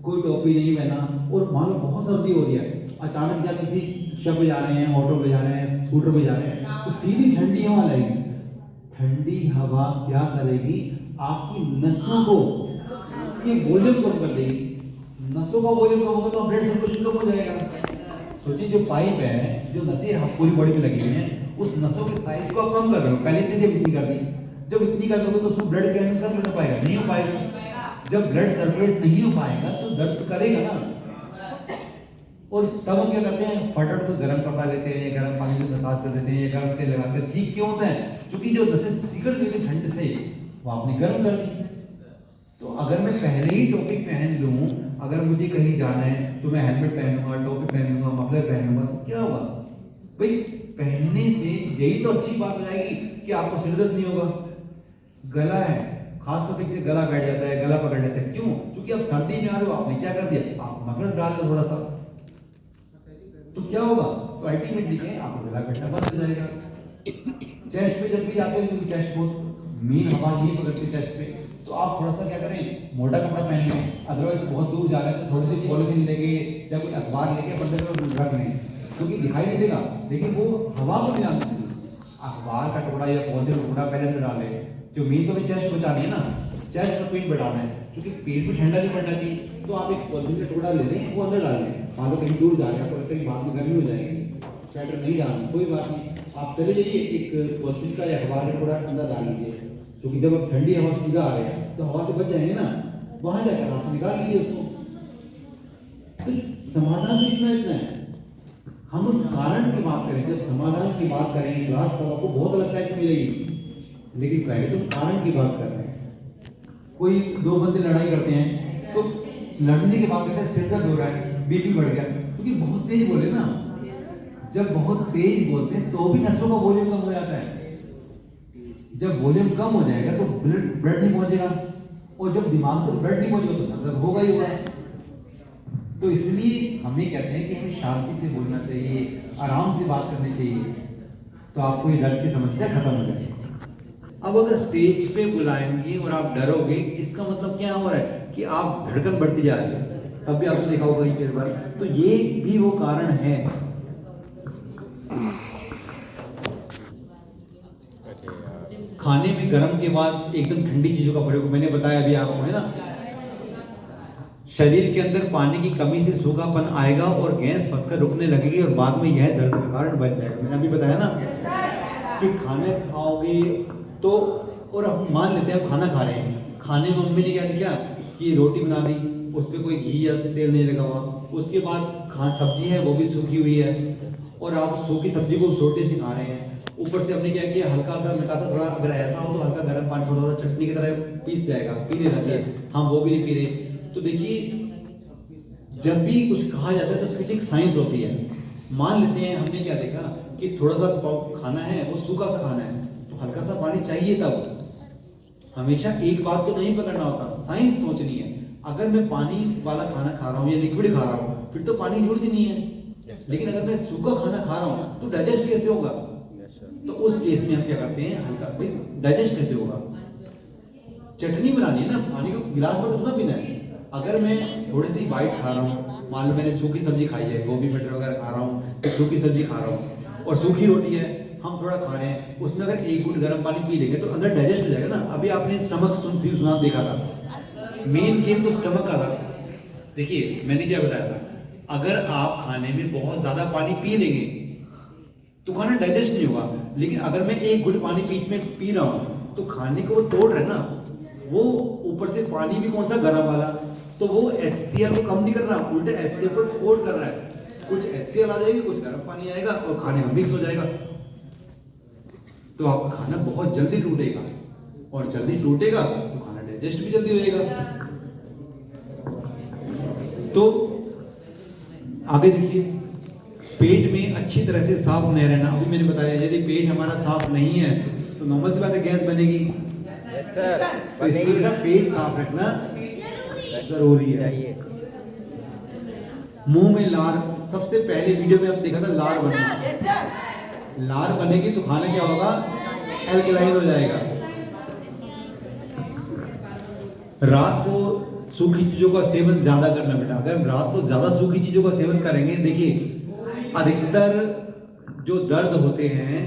S3: कोई टोपी नहीं पहना और मान लो बहुत सर्दी हो रही है, अचानक या किसी शब पे जा रहे हैं, ऑटो पे जा रहे हैं, स्कूटर पे जा रहे हैं, तो सीधी ठंडी हवा लगेगी। ठंडी हवा क्या करेगी? आपकी नसों को ये वॉल्यूम कम कर देगी। नसों का वॉल्यूम कम होगा तो ब्लड सर्कुलेशन कम हो जाएगा। सोचिए जो पाइप है, जो नसें पूरी बॉडी में लगी हुई हैं, उस नसों के साइज को आप कम कर रहे हो। पहले इतनी जब इतनी कर दी, जब इतनी कर दोगे तो उसमें ब्लड कैसे सर्कुलेट हो पाएगा? नहीं हो पाएगा। जब ब्लड सर्कुलेट नहीं हो पाएगा तो दर्द करेगा ना। और तब हम क्या करते हैं, फटाफट को गर्म कपड़ा लेते हैं, गर्म पानी से मसाज कर देते हैं, गर्म तेल लगाते हैं। ठीक क्यों होता है? क्योंकि जो नसें सिकुड़ गई थी ठंड से, वो आपने गर्म कर दी। तो अगर मैं पहले ही टोपी पहन लूं, अगर मुझे कहीं जाना है तो मैं हेलमेट पहनूंगा, टोपी पहनूंगा, मफलर पहनूंगा, तो क्या होगा भाई? पहनने से यही तो अच्छी बात हो जाएगी कि आपको सिर दर्द नहीं होगा। गला है, खास तौर पर गला बैठ जाता है, गला पकड़ लेता है। क्यों? क्योंकि आप सर्दी में आ रहे हो, आपने क्या कर दिया, आप मफलर डाल लो थोड़ा सा, तो क्या होगा? तो अल्टीमेटली क्या, आपको गला बैठना बंद हो जाएगा। चेस्ट पे जब भी जाते हो, क्योंकि चेस्ट को मेन हवा ही पकड़ती है चेस्ट पे, तो आप थोड़ा सा क्या करें, मोटा कपड़ा पहन लें। अदरवाइज बहुत दूर जा रहे हैं तो थोड़ी सी पॉलिथीन लेके या कोई अखबार लेके बंदे को रख लें, क्योंकि दिखाई नहीं देगा, लेकिन वो हवा को नहीं आती। अखबार का टुकड़ा या पौधे का टुकड़ा पहले अंदर डाले, जो मेन तो चेस्ट बचानी है ना, चेस्ट का पेट बढ़ाना है, क्योंकि पेट में ठंडा नहीं पड़ना चाहिए। तो आप एक पौधे का टुकड़ा ले लें, वो अंदर डाल लें। मान लो कहीं दूर जा रहे हैं, तो लगता है कि बाद में गर्मी हो जाएगी, स्वेटर नहीं डालना, कोई बात नहीं, आप चले जाइए, एक पौधे का या अखबार का टुकड़ा अंदर डाल लीजिए, क्योंकि जब आप ठंडी हवा सीधा आ रही है तो हवा से बच जाएंगे ना, वहां जाकर आप निकाल लीजिए उसको। तो समाधान तो इतना है। हम उस कारण की बात करें, जब समाधान की बात करें, ग्लास तो आपको बहुत अलग टाइप की मिलेगी, लेकिन पहले तो कारण की बात कर रहे हैं। कोई दो बंदे लड़ाई करते हैं, तो लड़ने के बाद कहते हैं सिर दर्द हो रहा है, बीपी बढ़ गया, क्योंकि बहुत तेज बोले ना, जब बहुत तेज बोलते हैं तो भी नसों का वॉल्यूम कम हो जाता है। जब वॉल्यूम कम हो जाएगा तो ब्लड नहीं पहुंचेगा, और जब दिमाग तक ब्लड नहीं पहुंचेगा तो सर दर्द होगा ही होगा। तो इसलिए हमें कहते हैं कि हमें शांति से बोलना चाहिए, आराम से बात करनी चाहिए, तो आपको ये दर्द की समस्या खत्म हो जाएगी। अब अगर स्टेज पे बुलाएंगे और आप डरोगे, इसका मतलब क्या हो रहा है कि आप धड़कन बढ़ती जा रही है। तब भी आपने देखा होगा कई बार, तो ये भी वो कारण है। खाने में गर्म के बाद एकदम ठंडी चीजों का प्रयोग, मैंने बताया अभी आपको, है ना, शरीर के अंदर पानी की कमी से सूखापन आएगा और गैस फंसकर रुकने लगेगी और बाद में यह दर्द का कारण बन जाएगा। मैंने अभी बताया ना कि खाने खाओगे तो, और अब मान लेते हैं आप खाना खा रहे हैं, खाने में मम्मी ने क्या किया कि रोटी बना दी, उस पर कोई घी या तेल नहीं लगा हुआ, उसके बाद सब्जी है वो भी सूखी हुई है, और आप सूखी सब्जी को सोटे से खा रहे हैं, ऊपर से हमने क्या किया, हल्का हल्का मैं कहता थोड़ा, अगर ऐसा हो तो हल्का गर्म पानी थोड़ा चटनी की तरह पीस जाएगा, पी लेना चाहिए, हम वो भी नहीं पी रहे। तो देखिए, जब भी कुछ कहा जाता है तो उसके पीछे एक साइंस होती है। मान लेते हैं हमने क्या देखा कि थोड़ा सा खाना है, वो सूखा सा खाना है, तो हल्का सा पानी चाहिए। तब हमेशा एक बात को नहीं पकड़ना होता, साइंस सोचनी है। अगर मैं पानी वाला खाना खा रहा हूँ या लिक्विड खा रहा हूँ, फिर तो पानी की जरूरत ही नहीं है। लेकिन अगर मैं सूखा खाना खा रहा हूँ तो डाइजेस्ट कैसे होगा? तो उस केस में हम क्या करते हैं, हल्का, भाई डाइजेस्ट कैसे होगा? चटनी बनानी है ना, पानी को गिलास भर थोड़ा पीना है। अगर मैं थोड़ी सी वाइट खा रहा हूँ, मान लो मैंने सूखी सब्जी खाई है, गोभी मटर वगैरह खा रहा हूँ, सूखी सब्जी खा रहा हूँ और सूखी रोटी है, हम थोड़ा खा रहे हैं, उसमें अगर एक घूंट गर्म पानी पी लेंगे तो अंदर डाइजेस्ट हो जाएगा ना। अभी आपने स्टमक सुना देखा था, मेन गेम तो स्टमक का था। देखिए मैंने क्या बताया था, अगर आप खाने में बहुत ज्यादा पानी पी लेंगे तो खाना डाइजेस्ट नहीं होगा। लेकिन अगर मैं एक घुट पानी बीच में पी रहा हूँ तो खाने को वो तोड़ रहे ना, वो ऊपर से पानी भी कौन सा गर्म वाला, तो वो HCl को कम नहीं कर रहा, उल्टे HCl को एक्सपोर्ट कर रहा है। कुछ HCl आ जाएगी, कुछ गर्म पानी आएगा और खाने में मिक्स हो जाएगा, तो आपका खाना बहुत जल्दी टूटेगा, और जल्दी टूटेगा तो खाना डाइजेस्ट भी जल्दी होएगा। तो आगे देखिए, पेट में अच्छी तरह से साफ नहीं रहना। अभी मैंने बताया यदि पेट हमारा साफ नहीं है तो नॉर्मल सी बात है, गैस बनेगी। तो इसलिए पेट साफ रखना जरूरी है। मुंह में लार, सबसे पहले वीडियो में आपने देखा था लार बनना, लार बनेगी तो खाना क्या होगा, एल्कलाइन हो जाएगा। रात को सूखी चीजों का सेवन ज्यादा करना बेटा। अगर हम रात को ज्यादा सूखी चीजों का सेवन करेंगे, देखिए अधिकतर जो दर्द होते हैं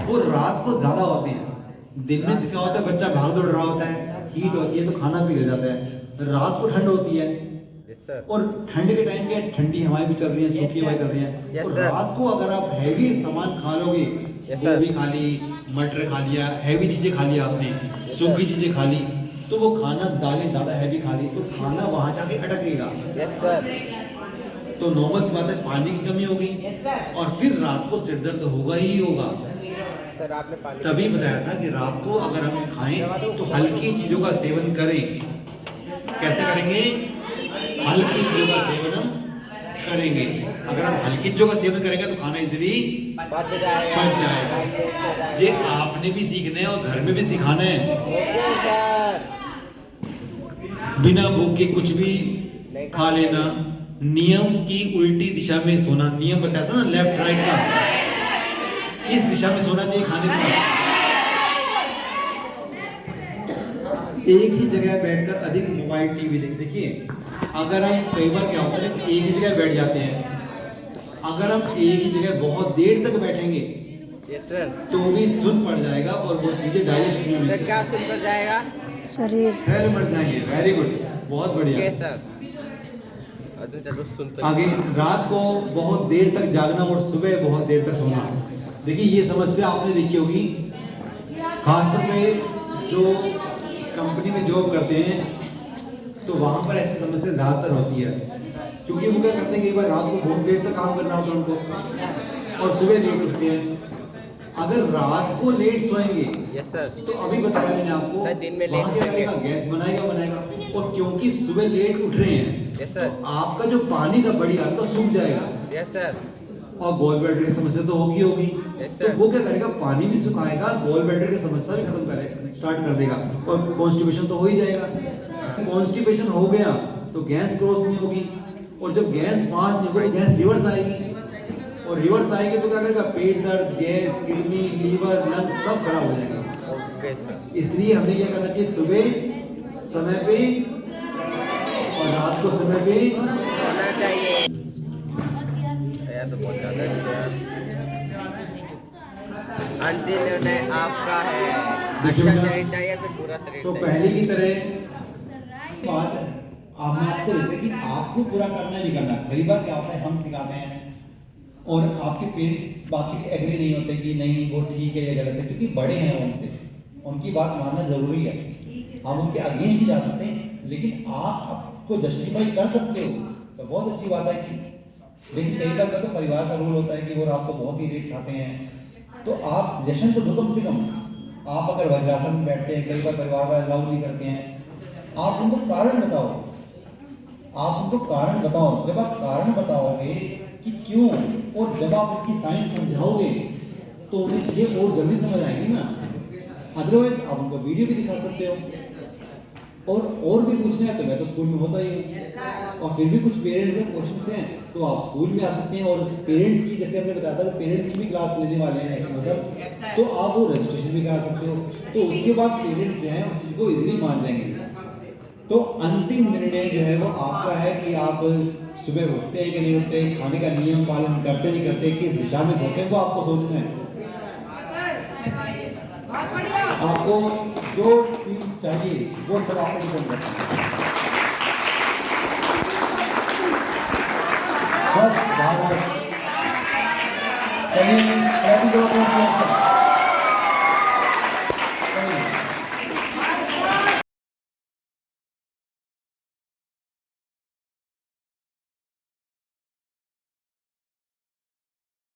S3: वो रात को ज्यादा होते हैं। दिन में क्या होता है, बच्चा भाग दौड़ रहा होता है, हीट होती है तो खाना पी ले जाता है। रात को ठंड होती है, और ठंड के टाइम क्या, ठंडी हवाएं भी चल रही है, सूखी हवाएं चल रही है, और रात को अगर आप हैवी सामान खा लोगे, गोभी खा ली, मटर खा लिया, हैवी चीजें खा लिया आपने, सूखी चीजें खा ली, तो वो खाना, दालें ज्यादा हैवी खा ली तो खाना वहां जाके अटकेगा। तो नॉर्मल सी बात है, पानी की कमी होगी और फिर रात को सिर दर्द होगा ही होगा। तभी बताया था कि रात को अगर हम खाएं तो हल्की चीजों का सेवन करें। कैसे करेंगे? हल्की चीजों का सेवन हम करेंगे। अगर हम हल्की चीजों का सेवन करेंगे तो खाना इजीली पच जाएगा। ये आपने भी सीखना है और घर में भी सिखाना है। बिना भूख के कुछ भी खा लेना, नियम की उल्टी दिशा में सोना। नियम बताया था ना, लेफ्ट राइट का, किस दिशा में सोना चाहिए खाने के बाद। एक ही जगह बैठकर अधिक मोबाइल टीवी देखिए, अगर हम कई बार क्या होता है कि एक ही जगह बैठ जाते हैं, अगर हम एक ही जगह बहुत देर तक बैठेंगे तो भी सुन पड़ जाएगा और वो चीजें डाइजेस्ट नहीं होंगी।
S5: क्या सुन पड़ जाएगा?
S7: शरीर
S3: सेल मर जाएंगे। वेरी गुड, बहुत बढ़िया
S5: सर।
S3: आगे, रात को बहुत देर तक जागना और सुबह बहुत देर तक सोना। देखिए ये समस्या आपने देखी होगी, खासतौर पे जो कंपनी में जॉब करते हैं तो वहां पर ऐसी समस्या ज्यादातर होती है, क्योंकि वो क्या करते हैं, कई बार रात को बहुत देर तक काम करना होता है उनको और सुबह लेट उठते हैं। अगर रात को लेट सोएंगे,
S5: यस सर,
S3: तो अभी बताया मैंने आपको,
S5: सर दिन में
S3: वहाँ
S5: लेट
S3: क्या करेगा, गैस बनाएगा, और क्योंकि सुबह लेट उठ रहे हैं,
S5: यस सर,
S3: तो आपका जो पानी का बड़ी अर्थ सूख जाएगा।
S5: यस सर,
S3: और गॉल ब्लैडर की समस्या तो होगी होगी। तो वो क्या करेगा, पानी भी सुखाएगा, गॉल ब्लैडर की समस्या भी खत्म करेगा, स्टार्ट कर देगा, और कॉन्स्टिपेशन तो हो ही जाएगा। कॉन्स्टिपेशन हो गया तो गैस क्रॉस नहीं होगी, और जब गैस पास नहीं होगी तो गैस रिवर्स आएगी, और रिवर्स आएगी तो क्या करेगा, पेट दर्द, गैस, किडनी, लीवर, लंग्स सब खराब हो जाएगा। इसलिए हमें क्या करना चाहिए, सुबह समय पे और रात को समय पे
S8: होना चाहिए। तो बहुत ज़्यादा अंतिम निर्णय आपका है। अच्छा शरीर चाहिए तो पूरा शरीर
S3: तो
S8: चाहिए।
S3: पहले की तरह बात हम आपको देते हैं कि आपको पूरा करना नहीं करना। कई बार क्या होता है, हम सिखाते हैं और आपके पेरेंट्स बाकी एग्री नहीं होते कि नहीं वो ठीक है या गलत है, क्योंकि बड़े हैं उनसे, उनकी बात मानना जरूरी है। हम उनके अगेंस्ट भी जा सकते हैं, लेकिन आप आपको जस्टिफाई कर सकते हो तो बहुत अच्छी बात है कि। लेकिन कई बार का तो परिवार का रूल होता है कि वो रात को बहुत ही लेट खाते हैं, तो आप सजेशन तो दो कम से कम। आप अगर वज्रासन में बैठते हैं, कई बार परिवार वाले अलाउ नहीं करते हैं, आप उनको कारण बताओ, आप उनको कारण बताओ। जब आप कारण बताओगे कि क्यों, और जब आप उनकी साइंस समझाओगे तो उन्हें चीजें और जल्दी समझ आएंगी ना। अदरवाइज आप उनको वीडियो भी दिखा सकते हो, और भी पूछना है तो मैं तो स्कूल में होता ही हूँ, और फिर भी कुछ पेरेंट्स के क्वेश्चन हैं तो आप स्कूल में आ सकते हैं। और पेरेंट्स की, जैसे हमने बताया था, पेरेंट्स की भी क्लास लेने वाले हैं नेक्स्ट मतलब, तो आप वो रजिस्ट्रेशन भी करा सकते हो। तो उसके बाद पेरेंट्स जो हैं उस चीज़ को इजीली मान जाएंगे। तो अंतिम निर्णय जो है वो आपका है कि आप सुबह उठते हैं कि नहीं उठते, खाने का नियम पालन करते नहीं करते, किस दिशा में सोते हैं, वो आपको सोचना है। आपको जो चीज चाहिए वो सब आपको डिपेंड करता है। बस बात है।